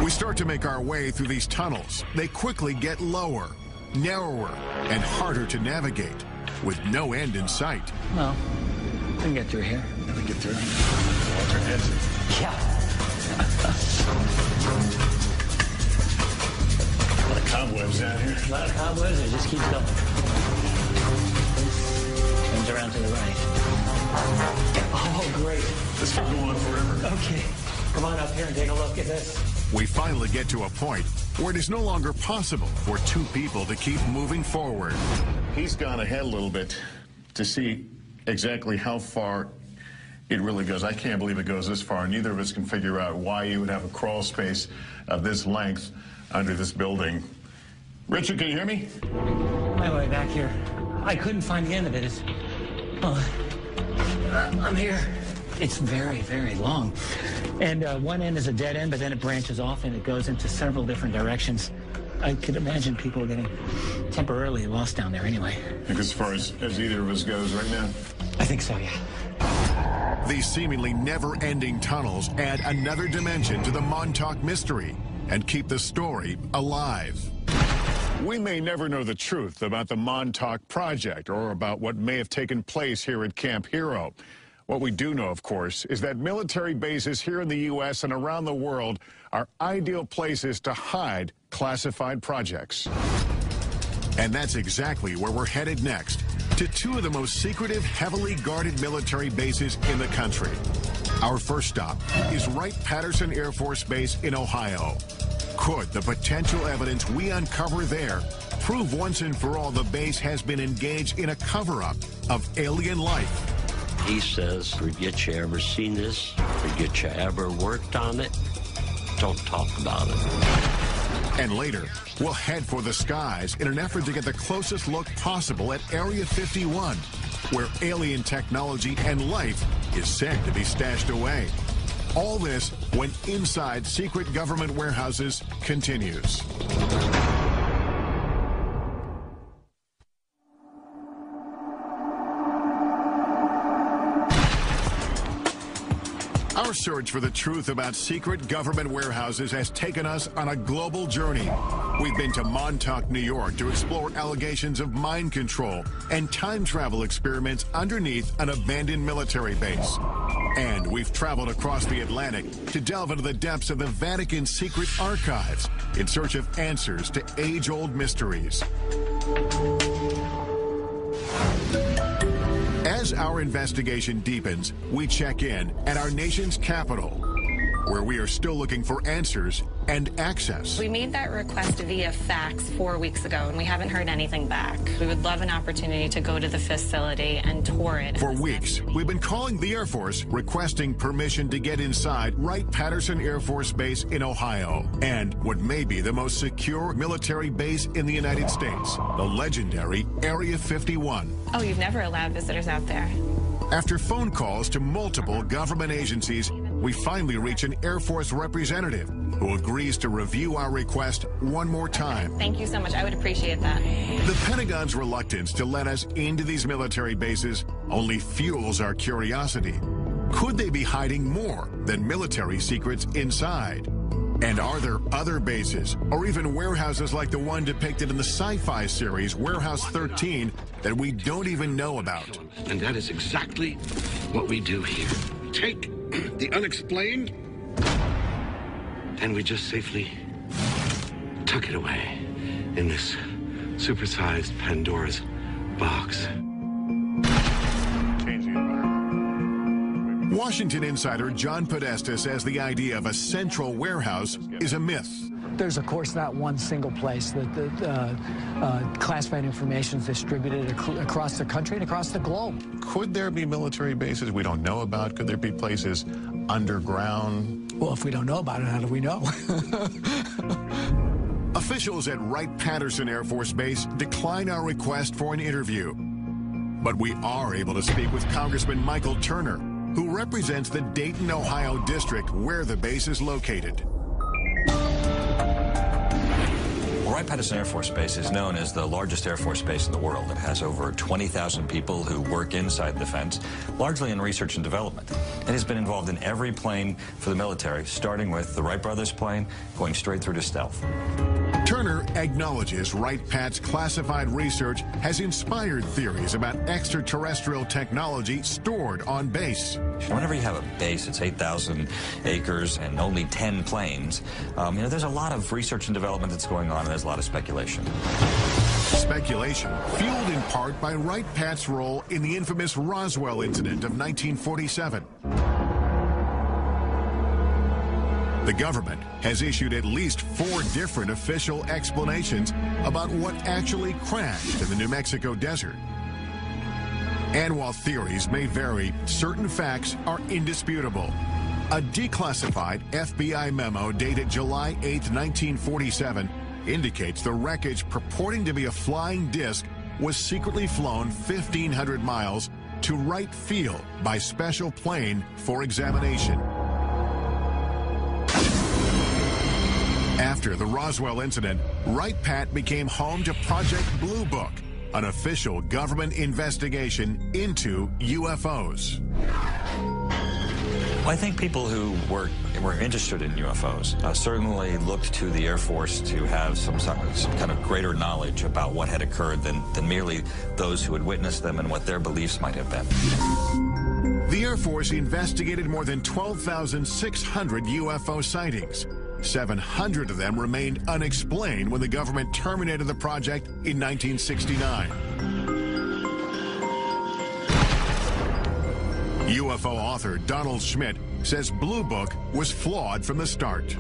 We start to make our way through these tunnels. They quickly get lower, narrower, and harder to navigate, with no end in sight. Well, we can get through here. We can get through. Yeah. A lot of cobwebs down here. A lot of cobwebs, it just keeps going. Comes around to the right. Oh, great. This could go on forever. Okay. Come on up here and take a look at this. We finally get to a point where it is no longer possible for 2 people to keep moving forward. He's gone ahead a little bit to see exactly how far it really goes. I can't believe it goes this far. Neither of us can figure out why you would have a crawl space of this length under this building. Richard, can you hear me? My way back here. I couldn't find the end of it. I'm here. It's very, very long. And one end is a dead end, but then it branches off and it goes into several different directions. I could imagine people getting temporarily lost down there anyway. I think as far as either of us goes right now? I think so, yeah. These seemingly never-ending tunnels add another dimension to the Montauk mystery and keep the story alive. We may never know the truth about the Montauk Project or about what may have taken place here at Camp Hero. What we do know, of course, is that military bases here in the U.S. and around the world are ideal places to hide classified projects. And that's exactly where we're headed next, to 2 of the most secretive, heavily guarded military bases in the country. Our first stop is Wright-Patterson Air Force Base in Ohio. Could the potential evidence we uncover there prove once and for all the base has been engaged in a cover-up of alien life? He says, forget you ever seen this, forget you ever worked on it, don't talk about it. And later, we'll head for the skies in an effort to get the closest look possible at Area 51, where alien technology and life is said to be stashed away. All this when Inside Secret Government Warehouses continues. Our Our search for the truth about secret government warehouses has taken us on a global journey. We've been to Montauk, New York to explore allegations of mind control and time travel experiments underneath an abandoned military base. And we've traveled across the Atlantic to delve into the depths of the Vatican's secret archives in search of answers to age-old mysteries. As our investigation deepens, we check in at our nation's capital, where we are still looking for answers and access. We made that request via fax 4 weeks ago, and we haven't heard anything back. We would love an opportunity to go to the facility and tour it. For weeks, we've been calling the Air Force requesting permission to get inside Wright-Patterson Air Force Base in Ohio, and what may be the most secure military base in the United States, the legendary Area 51. Oh, you've never allowed visitors out there? After phone calls to multiple government agencies, we finally reach an Air Force representative who agrees to review our request one more time. Thank you so much. I would appreciate that. The Pentagon's reluctance to let us into these military bases only fuels our curiosity. Could they be hiding more than military secrets inside? And are there other bases, or even warehouses like the one depicted in the sci-fi series Warehouse 13 that we don't even know about? And that is exactly what we do here. Take the unexplained, and we just safely tuck it away in this supersized Pandora's box. Washington insider John Podesta says the idea of a central warehouse is a myth. There's, of course, not one single place that classified information is distributed across the country and across the globe. Could there be military bases we don't know about? Could there be places underground? Well, if we don't know about it, how do we know? Officials at Wright-Patterson Air Force Base decline our request for an interview. But we are able to speak with Congressman Michael Turner, who represents the Dayton, Ohio district where the base is located. Wright-Patterson Air Force Base is known as the largest Air Force base in the world. It has over 20,000 people who work inside the fence, largely in research and development. It has been involved in every plane for the military, starting with the Wright brothers plane, going straight through to stealth. Turner acknowledges Wright-Pat's classified research has inspired theories about extraterrestrial technology stored on base. Whenever you have a base, it's 8,000 acres and only 10 planes. There's a lot of research and development that's going on, and there's a lot of speculation. Speculation fueled in part by Wright-Pat's role in the infamous Roswell incident of 1947. The government has issued at least 4 different official explanations about what actually crashed in the New Mexico desert. And while theories may vary, certain facts are indisputable. A declassified FBI memo dated July 8, 1947, indicates the wreckage purporting to be a flying disc was secretly flown 1,500 miles to Wright Field by special plane for examination. After the Roswell incident, Wright-Pat became home to Project Blue Book, an official government investigation into UFOs. Well, I think people who were interested in UFOs certainly looked to the Air Force to have some kind of greater knowledge about what had occurred than merely those who had witnessed them and what their beliefs might have been. The Air Force investigated more than 12,600 UFO sightings. 700 of them remained unexplained when the government terminated the project in 1969. UFO author Donald Schmitt says Blue Book was flawed from the start.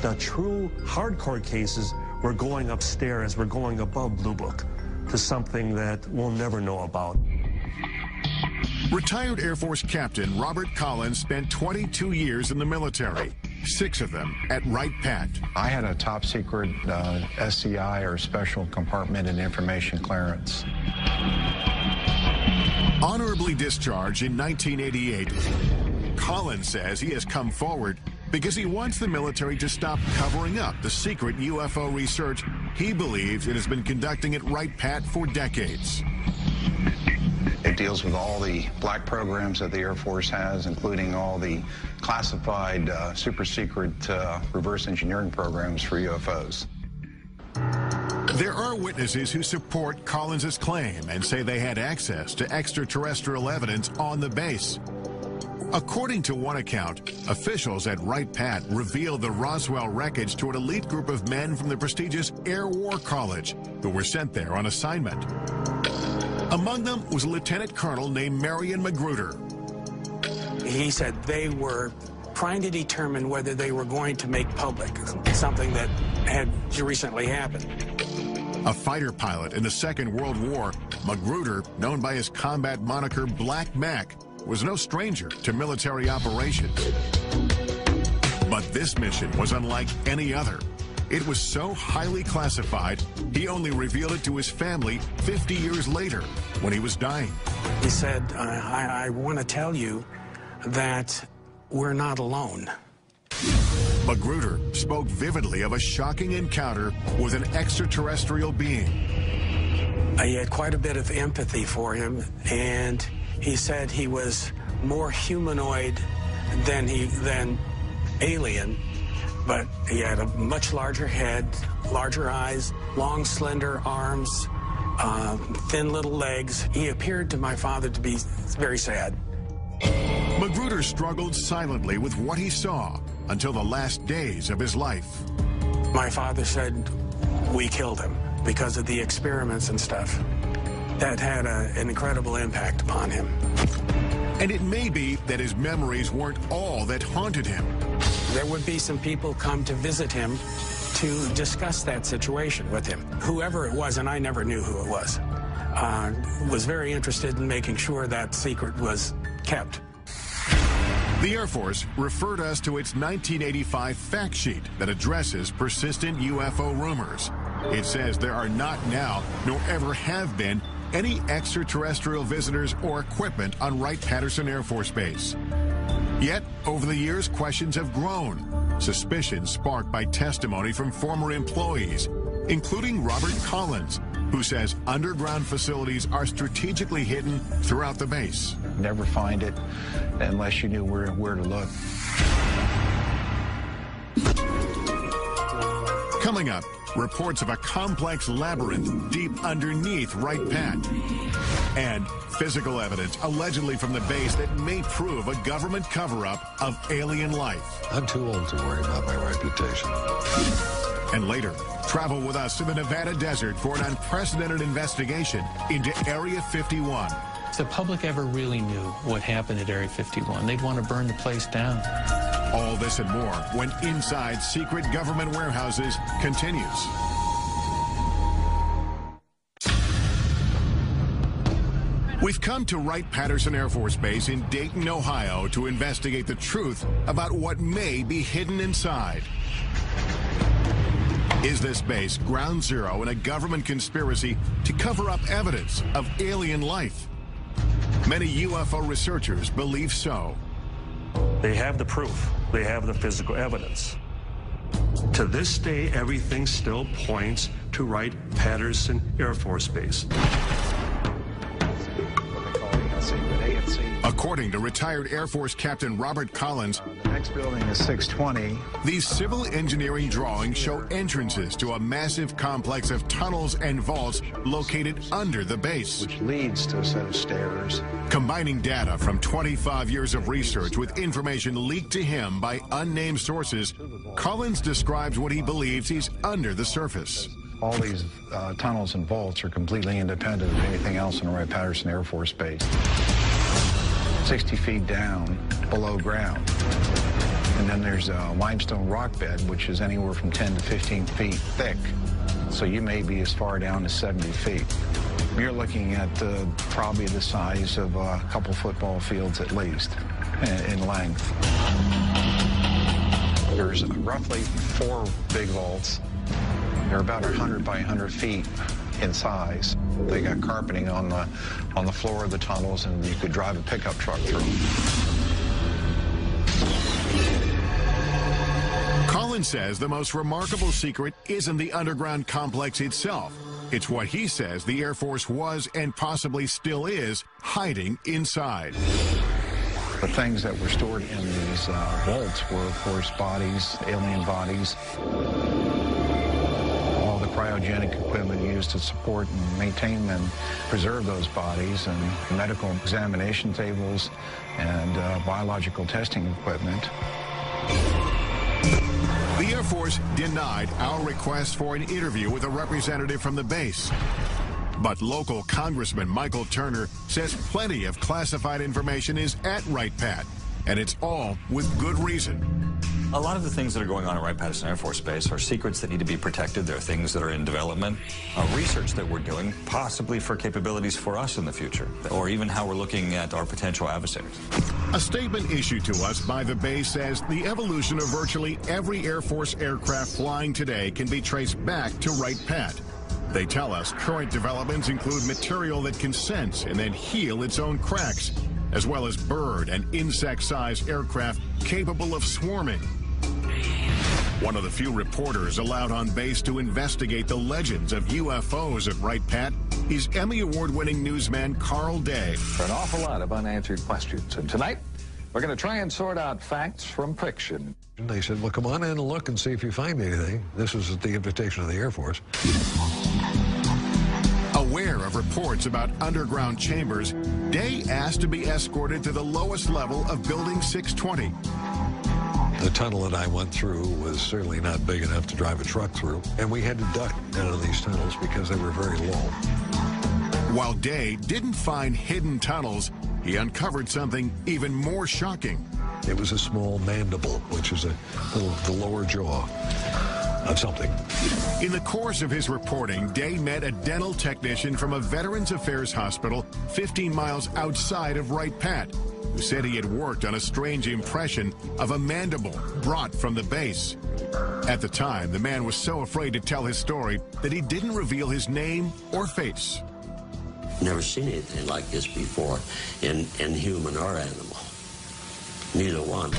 The true hardcore cases were going upstairs, we're going above Blue Book to something that we'll never know about. Retired Air Force Captain Robert Collins spent 22 years in the military, 6 of them at Wright-Pat. I had a top secret SCI, or Special Compartment and Information Clearance. Honorably discharged in 1988, Collins says he has come forward because he wants the military to stop covering up the secret UFO research he believes it has been conducting at Wright-Pat for decades. It deals with all the black programs that the Air Force has, including all the classified, super secret reverse engineering programs for UFOs. There are witnesses who support Collins' claim and say they had access to extraterrestrial evidence on the base. According to one account, officials at Wright-Patt revealed the Roswell wreckage to an elite group of men from the prestigious Air War College who were sent there on assignment. Among them was a lieutenant colonel named Marion Magruder. He said they were trying to determine whether they were going to make public something that had recently happened. A fighter pilot in the Second World War, Magruder, known by his combat moniker Black Mac, was no stranger to military operations. But this mission was unlike any other. It was so highly classified, he only revealed it to his family 50 years later when he was dying. He said, I want to tell you that we're not alone. Magruder spoke vividly of a shocking encounter with an extraterrestrial being. I had quite a bit of empathy for him, and he said he was more humanoid than alien, but he had a much larger head, larger eyes, long, slender arms, thin little legs. He appeared to my father to be very sad. Magruder struggled silently with what he saw until the last days of his life. My father said we killed him because of the experiments and stuff. That had an incredible impact upon him. And it may be that his memories weren't all that haunted him. There would be some people come to visit him to discuss that situation with him. Whoever it was, and I never knew who it was very interested in making sure that secret was kept. The Air Force referred us to its 1985 fact sheet that addresses persistent UFO rumors. It says there are not now, nor ever have been, any extraterrestrial visitors or equipment on Wright-Patterson Air Force Base. Yet, over the years, questions have grown, suspicions sparked by testimony from former employees, including Robert Collins, who says underground facilities are strategically hidden throughout the base. Never find it unless you knew where to look. Coming up, reports of a complex labyrinth deep underneath Wright-Patt. And physical evidence allegedly from the base that may prove a government cover-up of alien life. I'm too old to worry about my reputation. And later, travel with us to the Nevada desert for an unprecedented investigation into Area 51. If the public ever really knew what happened at Area 51, they'd want to burn the place down. All this and more when Inside Secret Government Warehouses continues. We've come to Wright-Patterson Air Force Base in Dayton, Ohio to investigate the truth about what may be hidden inside. Is this base ground zero in a government conspiracy to cover up evidence of alien life? Many UFO researchers believe so. They have the proof. They have the physical evidence. To this day, everything still points to Wright-Patterson Air Force Base. According to retired Air Force Captain Robert Collins, the next building is 620. These civil engineering drawings show entrances to a massive complex of tunnels and vaults located under the base, which leads to a set of stairs. Combining data from 25 years of research with information leaked to him by unnamed sources, Collins describes what he believes is under the surface. All these tunnels and vaults are completely independent of anything else in Wright-Patterson Air Force Base. 60 feet down below ground. And then there's a limestone rock bed, which is anywhere from 10 to 15 feet thick. So you may be as far down as 70 feet. You're looking at probably the size of a couple football fields at least in length. There's roughly 4 big vaults. They're about 100 by 100 feet in size. They got carpeting on the floor of the tunnels, and you could drive a pickup truck through them. Collins says the most remarkable secret isn't the underground complex itself, It's what he says the Air Force was and possibly still is hiding inside. The things that were stored in these vaults were, of course, bodies, alien bodies. All the cryogenic equipment used to support and maintain and preserve those bodies, and medical examination tables and biological testing equipment. The Air Force denied our request for an interview with a representative from the base. But local Congressman Michael Turner says plenty of classified information is at Wright-Patt, and it's all with good reason. A lot of the things that are going on at Wright-Patterson Air Force Base are secrets that need to be protected. There are things that are in development, research that we're doing, possibly for capabilities for us in the future, or even how we're looking at our potential adversaries. A statement issued to us by the base says the evolution of virtually every Air Force aircraft flying today can be traced back to Wright-Patt. They tell us current developments include material that can sense and then heal its own cracks, as well as bird and insect-sized aircraft capable of swarming. One of the few reporters allowed on base to investigate the legends of UFOs at Wright-Patt is Emmy Award-winning newsman Carl Day. An awful lot of unanswered questions, and tonight we're going to try and sort out facts from fiction. And they said, well, come on in and look and see if you find anything. This was at the invitation of the Air Force. Aware of reports about underground chambers, Day asked to be escorted to the lowest level of Building 620. The tunnel that I went through was certainly not big enough to drive a truck through, and we had to duck out of these tunnels because they were very low. While Day didn't find hidden tunnels, he uncovered something even more shocking. It was a small mandible, which is the lower jaw of something. In the course of his reporting, Day met a dental technician from a Veterans Affairs hospital 15 miles outside of Wright-Patt, who said he had worked on a strange impression of a mandible brought from the base. At the time, the man was so afraid to tell his story that he didn't reveal his name or face. Never seen anything like this before in human or animal. Neither one.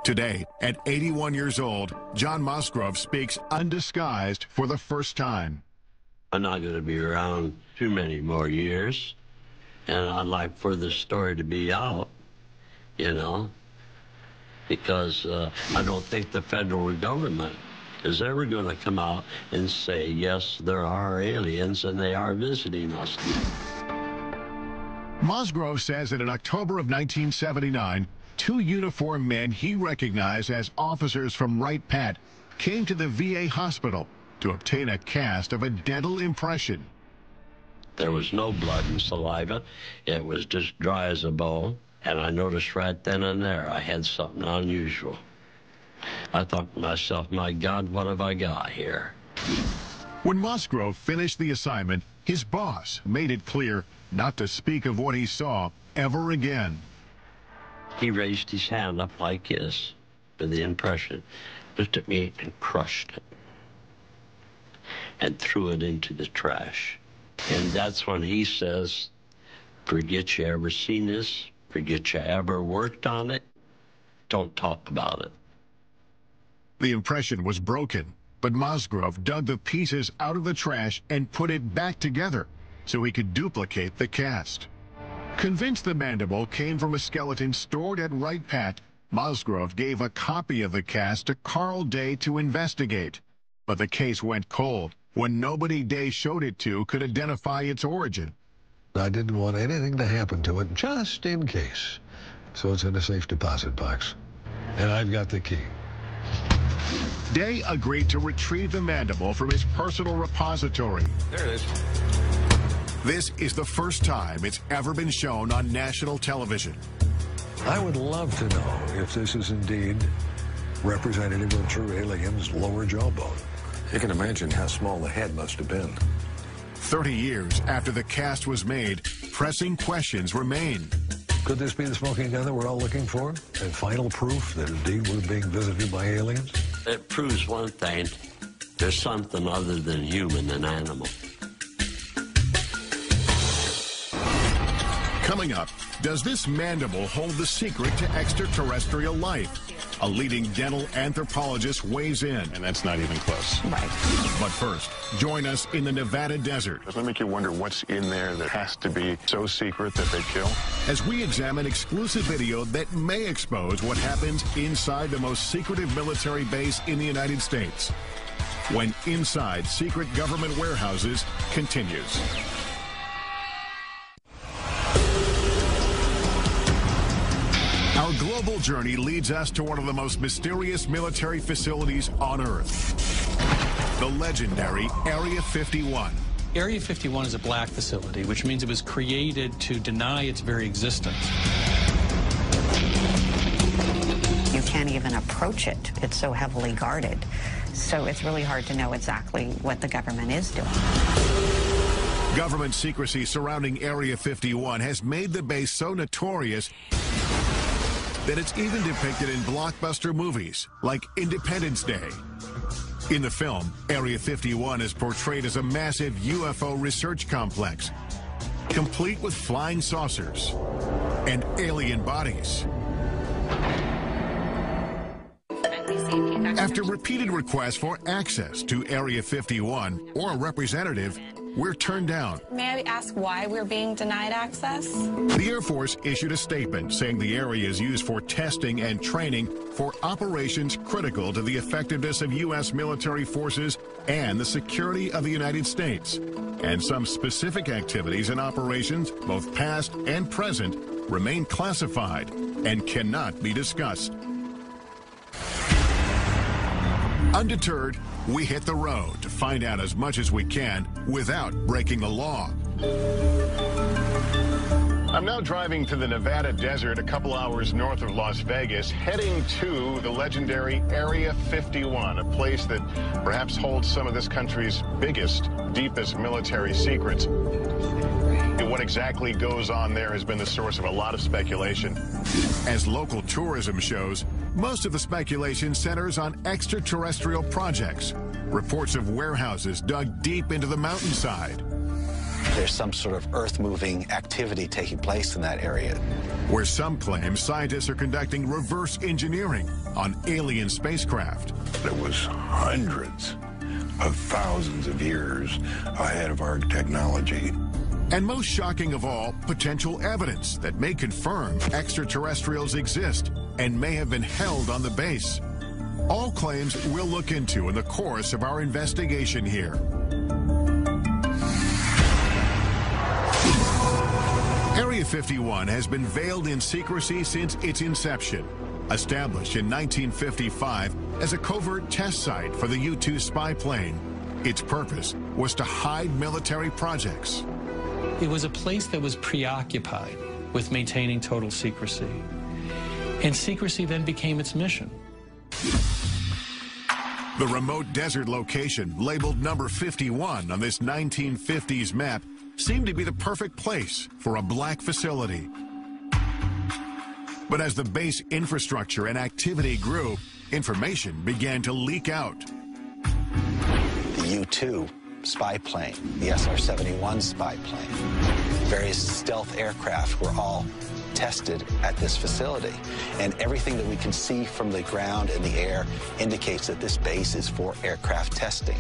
Today, at 81 years old, John Musgrove speaks undisguised for the first time. I'm not going to be around too many more years, and I'd like for this story to be out, you know, because I don't think the federal government is ever going to come out and say, yes, there are aliens and they are visiting us. Musgrove says that in October of 1979, two uniformed men he recognized as officers from Wright-Patt came to the VA hospital to obtain a cast of a dental impression. There was no blood and saliva. It was just dry as a bone. And I noticed right then and there I had something unusual. I thought to myself, my God, what have I got here? When Musgrove finished the assignment, his boss made it clear not to speak of what he saw ever again. He raised his hand up like this with the impression, looked at me and crushed it and threw it into the trash. And that's when he says, forget you ever seen this, forget you ever worked on it, don't talk about it. The impression was broken, but Musgrove dug the pieces out of the trash and put it back together so he could duplicate the cast. Convinced the mandible came from a skeleton stored at Wright-Patt, Musgrove gave a copy of the cast to Carl Day to investigate. But the case went cold when nobody Day showed it to could identify its origin. I didn't want anything to happen to it, just in case. So it's in a safe deposit box. And I've got the key. Day agreed to retrieve the mandible from his personal repository. There it is. This is the first time it's ever been shown on national television. I would love to know if this is indeed representative of true aliens' lower jawbone. You can imagine how small the head must have been. 30 years after the cast was made, pressing questions remain. Could this be the smoking gun that we're all looking for? And final proof that indeed we're being visited by aliens? It proves one thing. There's something other than human and animal. Coming up, does this mandible hold the secret to extraterrestrial life? a leading dental anthropologist weighs in. And that's not even close. Right. But first, join us in the Nevada desert. Doesn't it make you wonder what's in there that has to be so secret that they kill? As we examine exclusive video that may expose what happens inside the most secretive military base in the United States. When Inside Secret Government Warehouses continues. Our global journey leads us to one of the most mysterious military facilities on Earth. The legendary Area 51. Area 51 is a black facility, which means it was created to deny its very existence. You can't even approach it. It's so heavily guarded. So it's really hard to know exactly what the government is doing. Government secrecy surrounding Area 51 has made the base so notorious that it's even depicted in blockbuster movies like Independence Day. In the film, Area 51 is portrayed as a massive UFO research complex, complete with flying saucers and alien bodies. After repeated requests for access to Area 51 or a representative, we're turned down. May I ask why we're being denied access? The Air Force issued a statement saying the area is used for testing and training for operations critical to the effectiveness of U.S. military forces and the security of the United States. And some specific activities and operations, both past and present, remain classified and cannot be discussed. Undeterred, we hit the road to find out as much as we can without breaking the law. I'm now driving to the Nevada desert a couple hours north of Las Vegas, heading to the legendary Area 51, a place that perhaps holds some of this country's biggest, deepest military secrets. What exactly goes on there has been the source of a lot of speculation. As local tourism shows, most of the speculation centers on extraterrestrial projects, reports of warehouses dug deep into the mountainside. There's some sort of earth-moving activity taking place in that area. Where some claim scientists are conducting reverse engineering on alien spacecraft. It was hundreds of thousands of years ahead of our technology. And most shocking of all, potential evidence that may confirm extraterrestrials exist and may have been held on the base. All claims we'll look into in the course of our investigation here. Area 51 has been veiled in secrecy since its inception. Established in 1955 as a covert test site for the U-2 spy plane, its purpose was to hide military projects. It was a place that was preoccupied with maintaining total secrecy. And secrecy then became its mission. The remote desert location, labeled number 51 on this 1950s map, seemed to be the perfect place for a black facility. But as the base infrastructure and activity grew, information began to leak out. The U-2 spy plane, the SR-71 spy plane, various stealth aircraft were all tested at this facility. And everything that we can see from the ground and the air indicates that this base is for aircraft testing.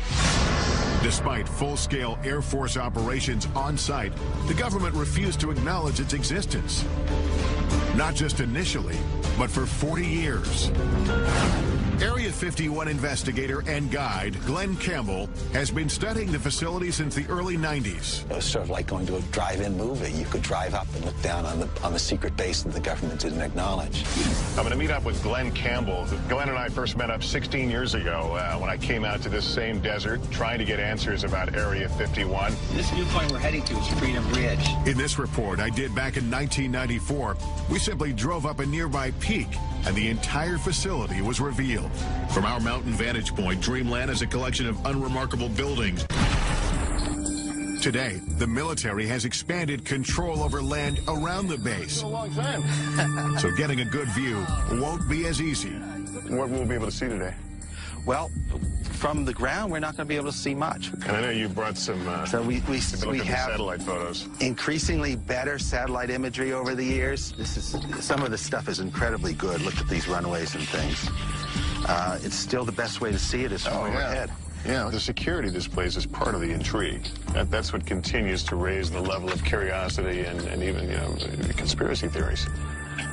Despite full-scale Air Force operations on site, the government refused to acknowledge its existence. Not just initially, but for 40 years. Area 51 investigator and guide Glenn Campbell has been studying the facility since the early 90s. It was sort of like going to a drive-in movie. You could drive up and look down on the secret base that the government didn't acknowledge. I'm going to meet up with Glenn Campbell. Glenn and I first met up 16 years ago when I came out to this same desert trying to get answers about Area 51. This viewpoint we're heading to is Freedom Ridge. In this report I did back in 1994, we simply drove up a nearby peak and the entire facility was revealed. From our mountain vantage point, Dreamland is a collection of unremarkable buildings. Today, the military has expanded control over land around the base. So getting a good view won't be as easy. What will we be able to see today? Well, from the ground, we're not going to be able to see much. And I know you brought some so we have satellite photos. Increasingly better satellite imagery over the years. Some of this stuff is incredibly good. Look at these runways and things. It's still the best way to see it is from overhead. Yeah, the security of this place is part of the intrigue. That's what continues to raise the level of curiosity and even, conspiracy theories.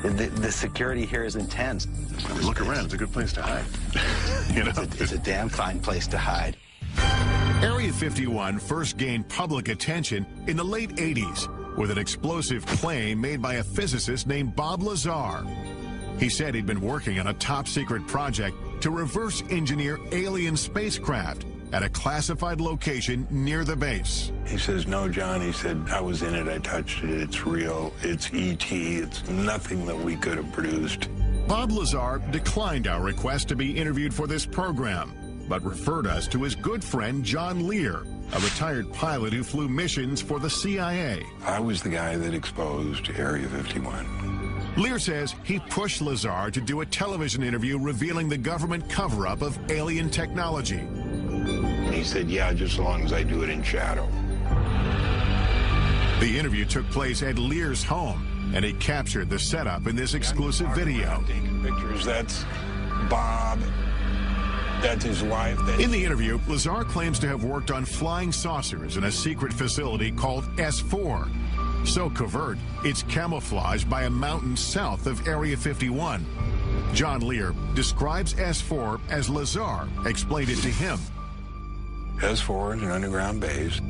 The security here is intense. Look around, it's a good place to hide. It's a damn fine place to hide. Area 51 first gained public attention in the late 80s with an explosive claim made by a physicist named Bob Lazar. He said he'd been working on a top-secret project to reverse engineer alien spacecraft at a classified location near the base. He says, no, John, he said, I was in it, I touched it, it's real, it's E.T., it's nothing that we could have produced. Bob Lazar declined our request to be interviewed for this program, but referred us to his good friend John Lear, a retired pilot who flew missions for the CIA. I was the guy that exposed Area 51. Lear says he pushed Lazar to do a television interview revealing the government cover-up of alien technology. And he said, yeah, just as long as I do it in shadow. The interview took place at Lear's home, and he captured the setup in this exclusive video. Taking pictures, that's Bob. That's his wife. In the interview, Lazar claims to have worked on flying saucers in a secret facility called S4. So covert, it's camouflaged by a mountain south of Area 51. John Lear describes S4 as Lazar explained it to him. S4 is an underground base.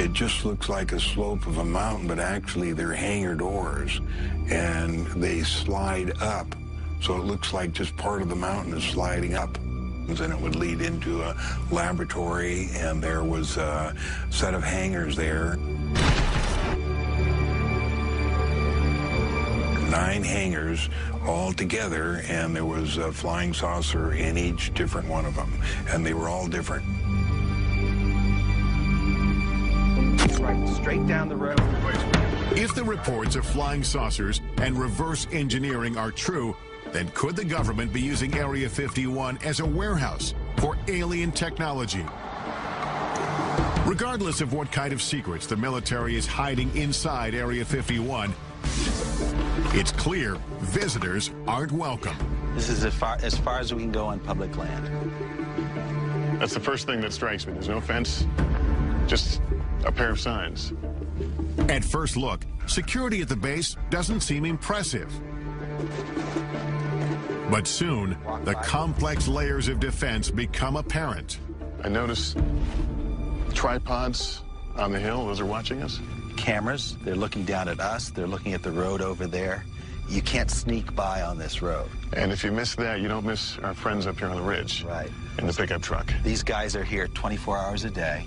It just looks like a slope of a mountain, but actually they're hangar doors, and they slide up. So it looks like just part of the mountain is sliding up. And it would lead into a laboratory, and there was a set of hangars there. 9 hangars all together, and there was a flying saucer in each different one of them, and they were all different. Right, straight down the road. If the reports of flying saucers and reverse engineering are true, then could the government be using Area 51 as a warehouse for alien technology? Regardless of what kind of secrets the military is hiding inside Area 51, it's clear visitors aren't welcome. This is as far as we can go on public land. That's the first thing that strikes me. There's no fence, just a pair of signs. At first look, security at the base doesn't seem impressive. But soon, the complex layers of defense become apparent. I notice tripods on the hill. Those are watching us. Cameras, they're looking down at us. They're looking at the road over there. You can't sneak by on this road. And if you miss that, you don't miss our friends up here on the ridge. Right. In the pickup truck. These guys are here 24 hours a day.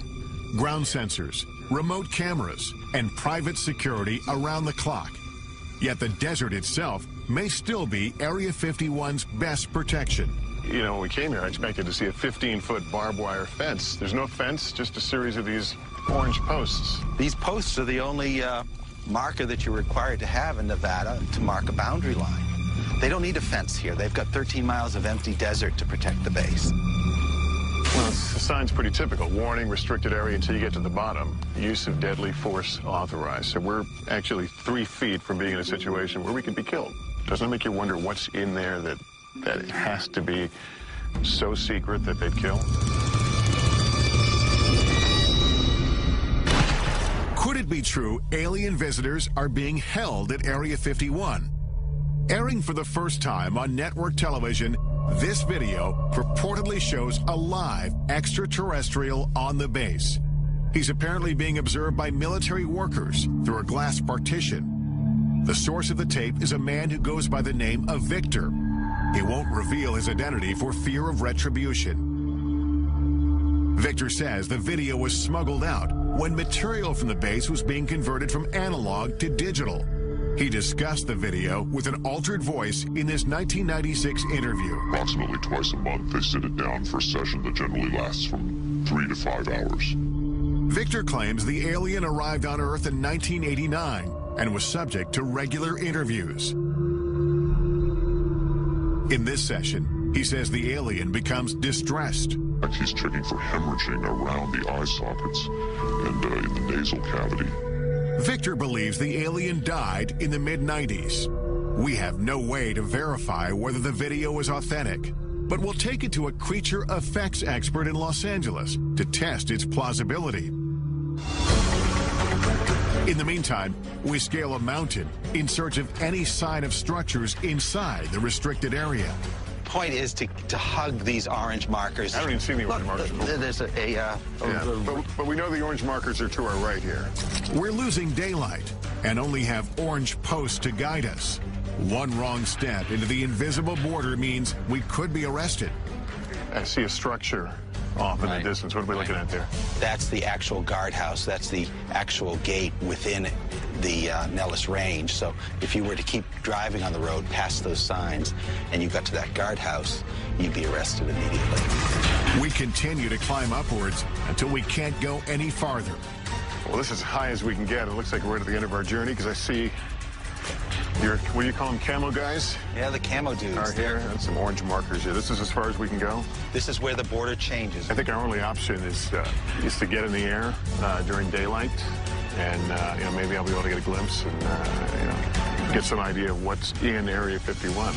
Ground sensors, remote cameras, and private security around the clock. Yet the desert itself may still be Area 51's best protection. You know, when we came here, I expected to see a 15-foot barbed wire fence. There's no fence, just a series of these orange posts. These posts are the only marker that you're required to have in Nevada to mark a boundary line. They don't need a fence here. They've got 13 miles of empty desert to protect the base. Well, the sign's pretty typical. Warning, restricted area until you get to the bottom. Use of deadly force authorized. So we're actually 3 feet from being in a situation where we could be killed. Doesn't it make you wonder what's in there that it has to be so secret that they'd kill? Could it be true alien visitors are being held at Area 51? Airing for the first time on network television, this video purportedly shows a live extraterrestrial on the base. He's apparently being observed by military workers through a glass partition. The source of the tape is a man who goes by the name of Victor. He won't reveal his identity for fear of retribution. Victor says the video was smuggled out when material from the base was being converted from analog to digital. He discussed the video with an altered voice in this 1996 interview. Approximately twice a month, they sit it down for a session that generally lasts from 3 to 5 hours. Victor claims the alien arrived on Earth in 1989 and was subject to regular interviews. In this session, He says the alien becomes distressed. He's checking for hemorrhaging around the eye sockets and in the nasal cavity. Victor believes the alien died in the mid-90s. We have no way to verify whether the video is authentic, but we'll take it to a creature effects expert in Los Angeles to test its plausibility. In the meantime, we scale a mountain in search of any sign of structures inside the restricted area. Point is to hug these orange markers. I haven't even seen the orange markers. There's but we know the orange markers are to our right here. We're losing daylight and only have orange posts to guide us. One wrong step into the invisible border means we could be arrested. I see a structure off in the distance. What are we looking at there? That's the actual guardhouse. That's the actual gate within the Nellis Range. So if you were to keep driving on the road past those signs and you got to that guardhouse, you'd be arrested immediately. We continue to climb upwards until we can't go any farther. Well, this is as high as we can get. It looks like we're at the end of our journey because I see what do you call them, camo guys? Yeah, the camo dudes. Are here. That's some orange markers here. This is as far as we can go. This is where the border changes. I think our only option is to get in the air during daylight, and maybe I'll be able to get a glimpse and get some idea of what's in Area 51.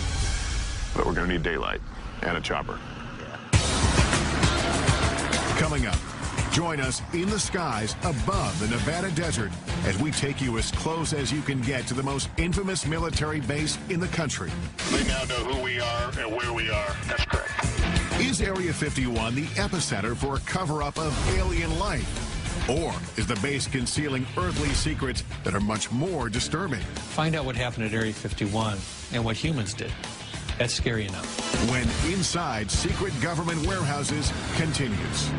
But we're going to need daylight and a chopper. Yeah. Coming up, join us in the skies above the Nevada desert as we take you as close as you can get to the most infamous military base in the country. They now know who we are and where we are. That's correct. Is Area 51 the epicenter for a cover-up of alien life? Or is the base concealing earthly secrets that are much more disturbing? Find out what happened at Area 51 and what humans did. That's scary enough. When Inside Secret Government Warehouses continues.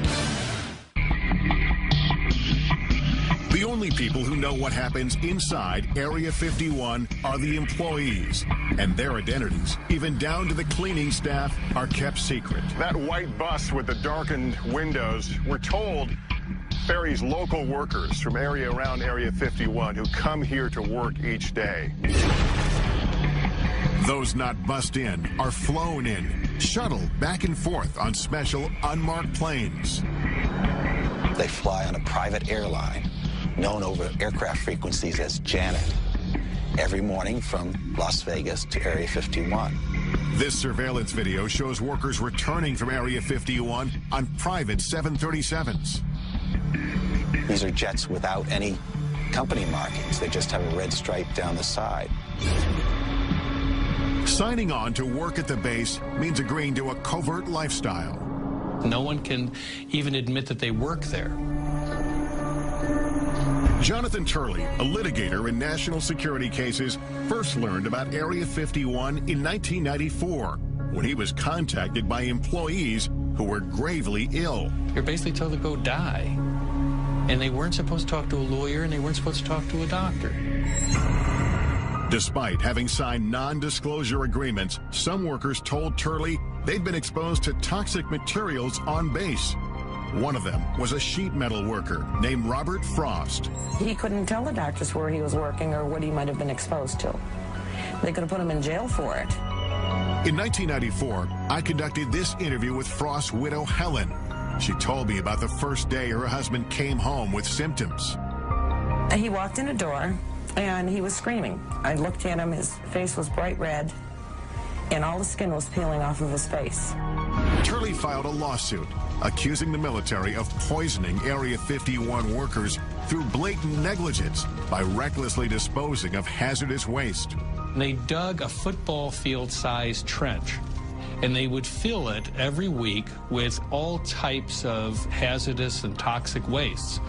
The only people who know what happens inside Area 51 are the employees, and their identities, even down to the cleaning staff, are kept secret. That white bus with the darkened windows, we're told, ferries local workers from around Area 51 who come here to work each day. Those not bussed in are flown in, shuttled back and forth on special unmarked planes. They fly on a private airline known over aircraft frequencies as Janet, every morning from Las Vegas to Area 51. This surveillance video shows workers returning from Area 51 on private 737s. These are jets without any company markings. They just have a red stripe down the side. Signing on to work at the base means agreeing to a covert lifestyle. No one can even admit that they work there. Jonathan Turley, a litigator in national security cases, first learned about Area 51 in 1994 when he was contacted by employees who were gravely ill. You're basically told to go die. And they weren't supposed to talk to a lawyer, and they weren't supposed to talk to a doctor. Despite having signed non-disclosure agreements, some workers told Turley they'd been exposed to toxic materials on base. One of them was a sheet metal worker named Robert Frost. He couldn't tell the doctors where he was working or what he might have been exposed to. They could have put him in jail for it. In 1994, I conducted this interview with Frost's widow, Helen. She told me about the first day her husband came home with symptoms. He walked in a door, and he was screaming. I looked at him, his face was bright red, and all the skin was peeling off of his face. Turley filed a lawsuit accusing the military of poisoning Area 51 workers through blatant negligence by recklessly disposing of hazardous waste. They dug a football field-sized trench, and they would fill it every week with all types of hazardous and toxic wastes.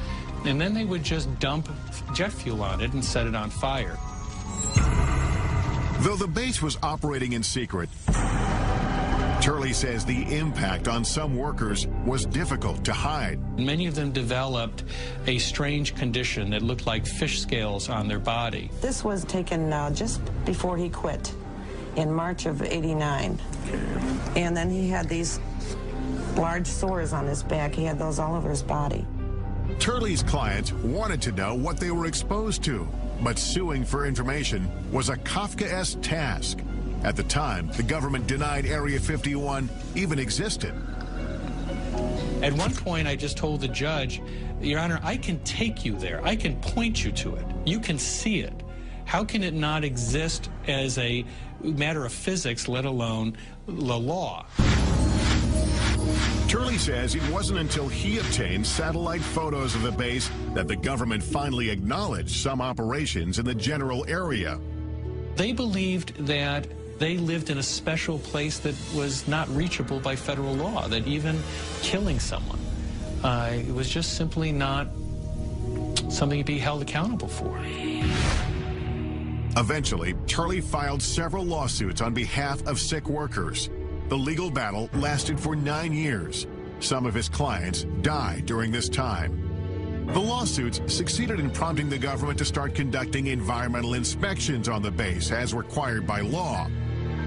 And then they would just dump jet fuel on it and set it on fire. Though the base was operating in secret, Turley says the impact on some workers was difficult to hide. Many of them developed a strange condition that looked like fish scales on their body. This was taken just before he quit in March of '89. And then he had these large sores on his back. He had those all over his body. Turley's clients wanted to know what they were exposed to, but suing for information was a Kafkaesque task. At the time, the government denied Area 51 even existed. At one point, I just told the judge, Your Honor, I can take you there. I can point you to it. You can see it. How can it not exist as a matter of physics, let alone the law? Turley says it wasn't until he obtained satellite photos of the base that the government finally acknowledged some operations in the general area. They believed that they lived in a special place that was not reachable by federal law, that even killing someone, it was just simply not something to be held accountable for. Eventually, Turley filed several lawsuits on behalf of sick workers. The legal battle lasted for 9 years. Some of his clients died during this time. The lawsuits succeeded in prompting the government to start conducting environmental inspections on the base as required by law.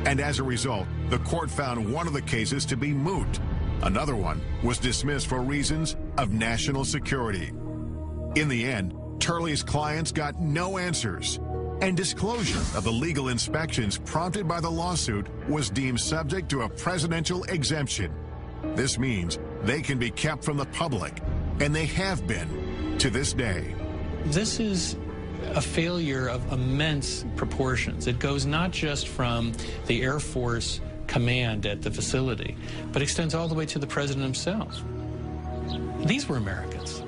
And as a result, the court found one of the cases to be moot. Another one was dismissed for reasons of national security. In the end, Turley's clients got no answers, and disclosure of the legal inspections prompted by the lawsuit was deemed subject to a presidential exemption. This means they can be kept from the public, and they have been to this day. This is a failure of immense proportions. It goes not just from the Air Force command at the facility, but extends all the way to the president himself. These were Americans.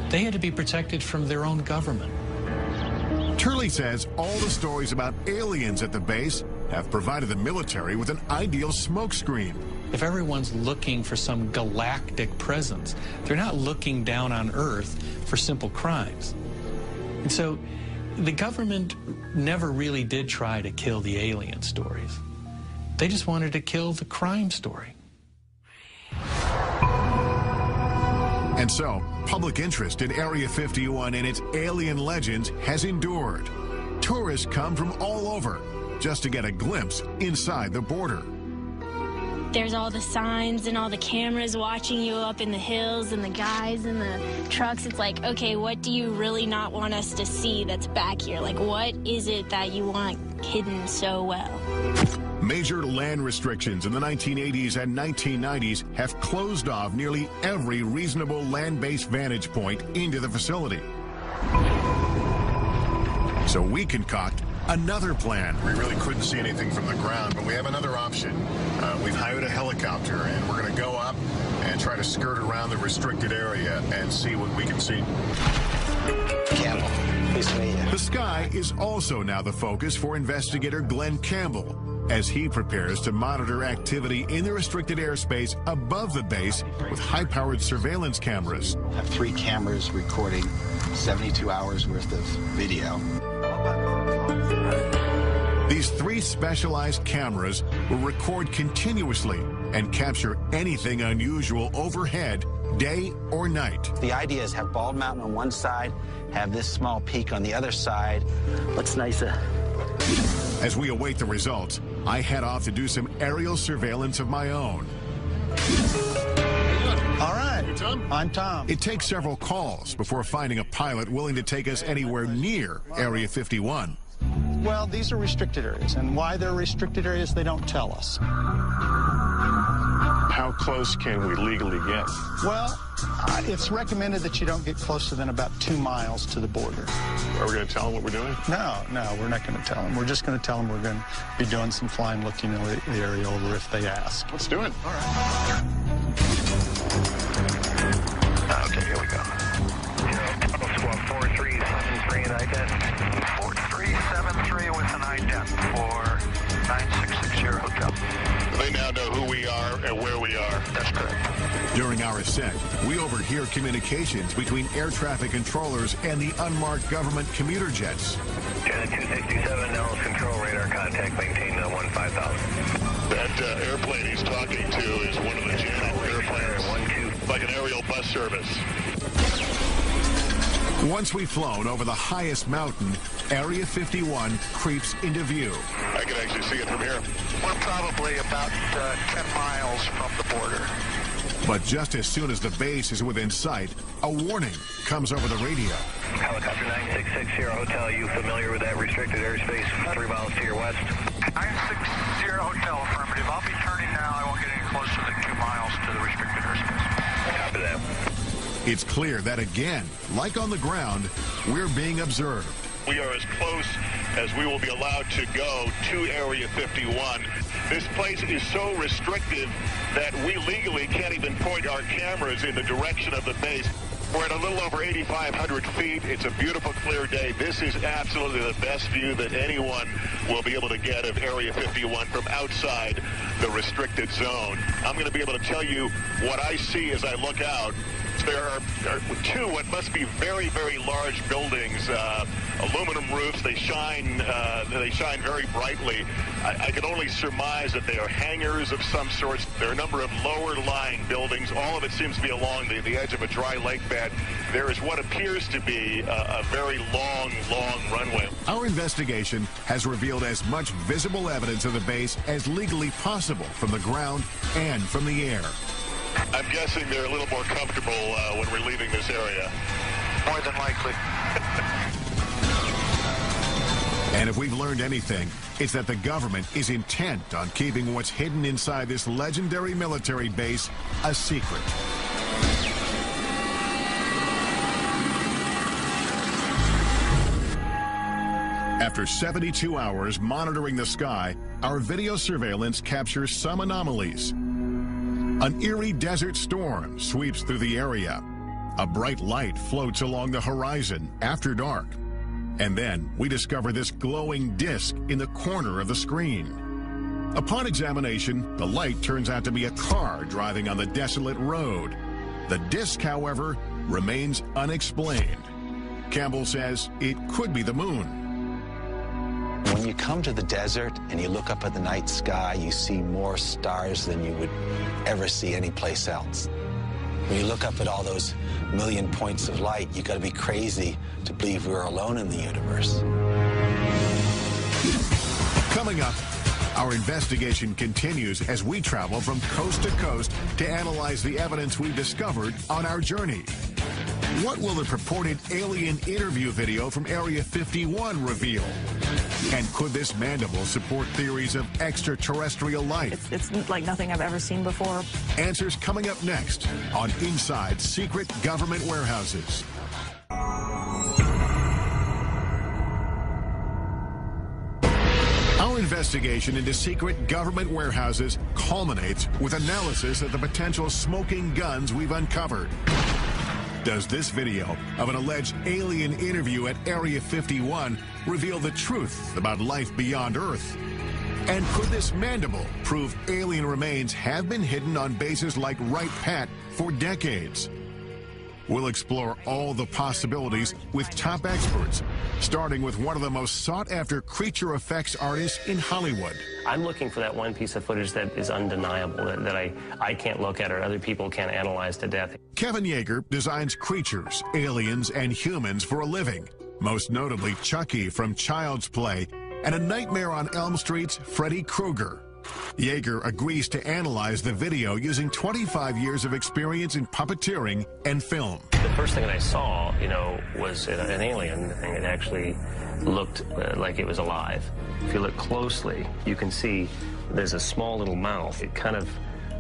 They had to be protected from their own government. Turley says all the stories about aliens at the base have provided the military with an ideal smokescreen. If everyone's looking for some galactic presence, they're not looking down on Earth for simple crimes. And so the government never really did try to kill the alien stories. They just wanted to kill the crime story. And so, public interest in Area 51 and its alien legends has endured. Tourists come from all over just to get a glimpse inside the border. There's all the signs and all the cameras watching you up in the hills and the guys in the trucks. It's like, okay, what do you really not want us to see that's back here? Like, what is it that you want hidden so well? Major land restrictions in the 1980s and 1990s have closed off nearly every reasonable land-based vantage point into the facility. So we concoct another plan. We really couldn't see anything from the ground, but we have another option. We've hired a helicopter, and we're going to go up and try to skirt around the restricted area and see what we can see. Campbell, pleased to meet you. The sky is also now the focus for investigator Glenn Campbell, as he prepares to monitor activity in the restricted airspace above the base with high-powered surveillance cameras. I have 3 cameras recording 72 hours worth of video. These 3 specialized cameras will record continuously and capture anything unusual overhead, day or night. The idea is have Bald Mountain on one side, have this small peak on the other side. Looks nicer. As we await the results, I head off to do some aerial surveillance of my own. All right. You Tom? I'm Tom. It takes several calls before finding a pilot willing to take us anywhere near Area 51. Well, these are restricted areas, and why they're restricted areas, they don't tell us. How close can we legally get? Well, it's recommended that you don't get closer than about 2 miles to the border. Are we going to tell them what we're doing? No, we're not going to tell them. We're just going to tell them we're going to be doing some flying, looking the area over if they ask. Let's do it. All right. Okay, here we go. Squad 4373 and ident. 4373 with an ident for 9660 Hotel. They now know who we are and where we are. That's correct. During our ascent, we overhear communications between air traffic controllers and the unmarked government commuter jets. Janet 267, Nellis control radar contact, maintain 15000. That airplane he's talking to is one of the Janet airplanes. Like an aerial bus service. Once we've flown over the highest mountain, Area 51 creeps into view. I can actually see it from here. We're probably about 10 miles from the border. But just as soon as the base is within sight, a warning comes over the radio. Helicopter 9660 Hotel, you familiar with that restricted airspace 3 miles to your west? 960 Hotel, affirmative. I'll be turning now. I won't get any closer than 2 miles to the restricted airspace. Copy that. It's clear that again, like on the ground, we're being observed. We are as close as we will be allowed to go to Area 51. This place is so restrictive that we legally can't even point our cameras in the direction of the base. We're at a little over 8,500 feet. It's a beautiful, clear day. This is absolutely the best view that anyone will be able to get of Area 51 from outside the restricted zone. I'm going to be able to tell you what I see as I look out. There are two what must be very, very large buildings, aluminum roofs. They shine very brightly. I can only surmise that they are hangars of some sorts. There are a number of lower-lying buildings. All of it seems to be along the edge of a dry lake bed. There is what appears to be a very long runway. Our investigation has revealed as much visible evidence of the base as legally possible from the ground and from the air. I'm guessing they're a little more comfortable when we're leaving this area. More than likely. And if we've learned anything, it's that the government is intent on keeping what's hidden inside this legendary military base a secret. After 72 hours monitoring the sky, our video surveillance captures some anomalies. An eerie desert storm sweeps through the area. A bright light floats along the horizon after dark. And then we discover this glowing disc in the corner of the screen. Upon examination, the light turns out to be a car driving on the desolate road. The disc, however, remains unexplained. Campbell says it could be the moon. When you come to the desert and you look up at the night sky, you see more stars than you would ever see anyplace else. When you look up at all those million points of light, you got to be crazy to believe we're alone in the universe. Coming up, our investigation continues as we travel from coast to coast to analyze the evidence we've discovered on our journey. What will the purported alien interview video from Area 51 reveal? And could this mandible support theories of extraterrestrial life? It's like nothing I've ever seen before. Answers coming up next on Inside Secret Government Warehouses. Our investigation into secret government warehouses culminates with analysis of the potential smoking guns we've uncovered. Does this video of an alleged alien interview at Area 51 reveal the truth about life beyond Earth? And could this mandible prove alien remains have been hidden on bases like Wright Pat for decades? We'll explore all the possibilities with top experts, starting with one of the most sought-after creature effects artists in Hollywood. I'm looking for that one piece of footage that is undeniable, that I can't look at or other people can't analyze to death. Kevin Yeager designs creatures, aliens, and humans for a living, most notably Chucky from Child's Play and A Nightmare on Elm Street's Freddy Krueger. Yeager agrees to analyze the video using 25 years of experience in puppeteering and film. The first thing that I saw, was an alien, and it actually looked like it was alive. If you look closely, you can see there's a small little mouth. It kind of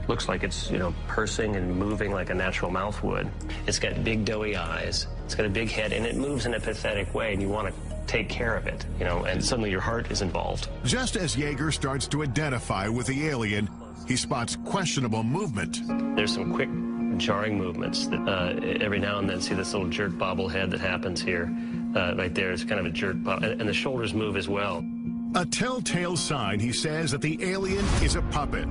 looks like it's, pursing and moving like a natural mouth would. It's got big doughy eyes. It's got a big head, and it moves in a pathetic way, and you want to take care of it, and suddenly your heart is involved. Just as Yeager starts to identify with the alien, he spots questionable movement. There's some quick, jarring movements that every now and then see this little jerk bobblehead that happens here. Right there is kind of a jerk bob, and the shoulders move as well. A telltale sign, he says, that the alien is a puppet.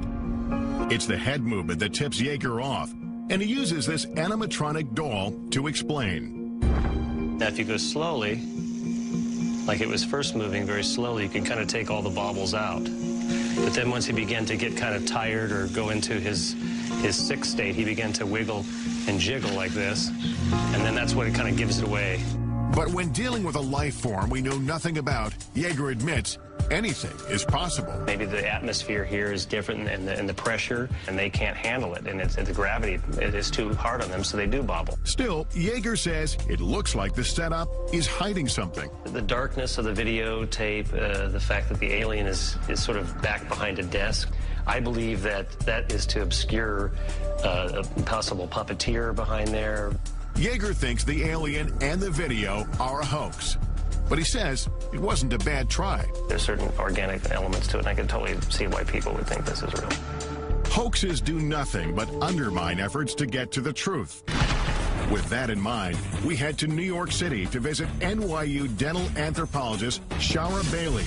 It's the head movement that tips Yeager off, and he uses this animatronic doll to explain. Now, if you go slowly, like it was first moving very slowly, you can kind of take all the bobbles out. But then once he began to get kind of tired or go into his sick state, he began to wiggle and jiggle like this, and then that's what it kind of gives it away. But when dealing with a life form we know nothing about, Yeager admits anything is possible. Maybe the atmosphere here is different and the pressure, and they can't handle it, and the gravity, it is too hard on them, so they do bobble. Still, Yeager says it looks like the setup is hiding something. The darkness of the videotape, the fact that the alien is sort of back behind a desk, I believe that is to obscure a possible puppeteer behind there. Yeager thinks the alien and the video are a hoax, but he says it wasn't a bad try. There's certain organic elements to it, and I can totally see why people would think this is real. Hoaxes do nothing but undermine efforts to get to the truth. With that in mind, we head to New York City to visit NYU dental anthropologist Shara Bailey.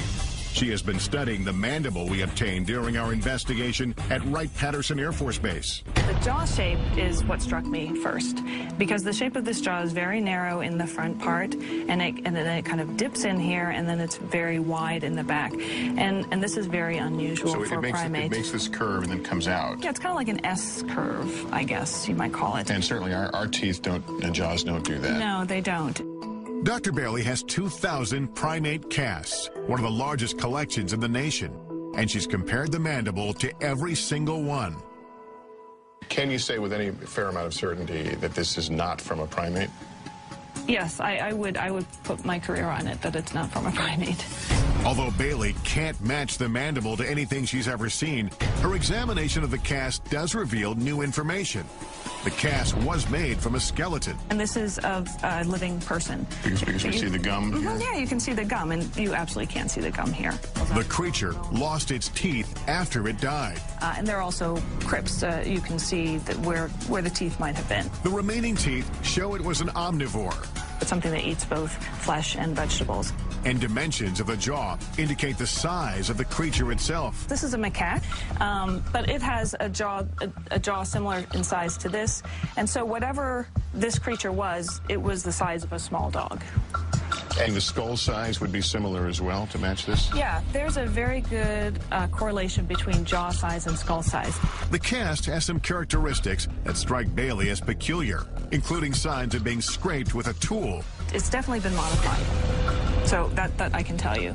She has been studying the mandible we obtained during our investigation at Wright-Patterson Air Force Base. The jaw shape is what struck me first, because the shape of this jaw is very narrow in the front part, and then it kind of dips in here, and then it's very wide in the back. And this is very unusual for a primate. It makes this curve and then comes out. Yeah, it's kind of like an S curve, I guess you might call it. And certainly our teeth and jaws don't do that. No, they don't. Dr. Bailey has 2,000 primate casts, one of the largest collections in the nation, and she's compared the mandible to every single one. Can you say with any fair amount of certainty that this is not from a primate? Yes, I would put my career on it that it's not from a primate. Although Bailey can't match the mandible to anything she's ever seen, her examination of the cast does reveal new information. The cast was made from a skeleton. And this is of a living person. Because we see the gum here? Yeah, you can see the gum, and you absolutely can't see the gum here. The creature lost its teeth after it died. And there are also crypts. You can see that where the teeth might have been. The remaining teeth show it was an omnivore. It's something that eats both flesh and vegetables. And dimensions of the jaw indicate the size of the creature itself. This is a macaque, but it has a jaw similar in size to this. And so whatever this creature was, it was the size of a small dog. And the skull size would be similar as well to match this? Yeah, there's a very good correlation between jaw size and skull size. The cast has some characteristics that strike Bailey as peculiar, including signs of being scraped with a tool. It's definitely been modified. So that I can tell you.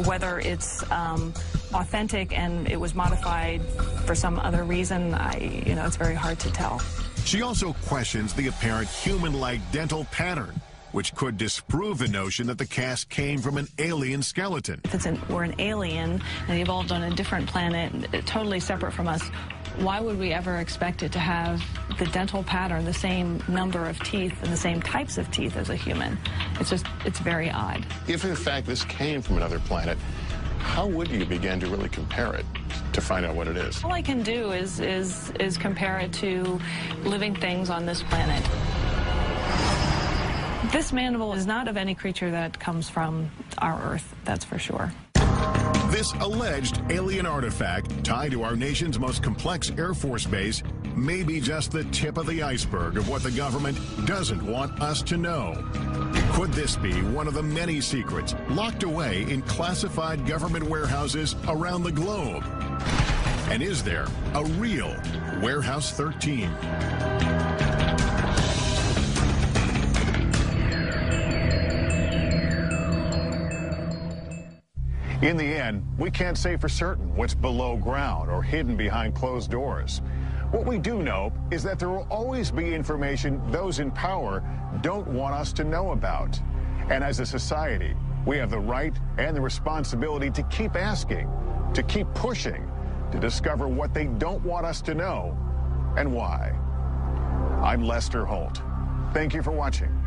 Whether it's authentic and it was modified for some other reason, it's very hard to tell. She also questions the apparent human-like dental pattern, which could disprove the notion that the cast came from an alien skeleton. If we're an alien and evolved on a different planet, totally separate from us, why would we ever expect it to have the dental pattern, the same number of teeth and the same types of teeth as a human? It's very odd. If in fact this came from another planet, how would you begin to really compare it to find out what it is? All I can do is compare it to living things on this planet. This mandible is not of any creature that comes from our Earth, that's for sure. This alleged alien artifact tied to our nation's most complex Air Force base may be just the tip of the iceberg of what the government doesn't want us to know. Could this be one of the many secrets locked away in classified government warehouses around the globe? And is there a real Warehouse 13? In the end, we can't say for certain what's below ground or hidden behind closed doors. What we do know is that there will always be information those in power don't want us to know about. And as a society, we have the right and the responsibility to keep asking, to keep pushing, to discover what they don't want us to know and why. I'm Lester Holt. Thank you for watching.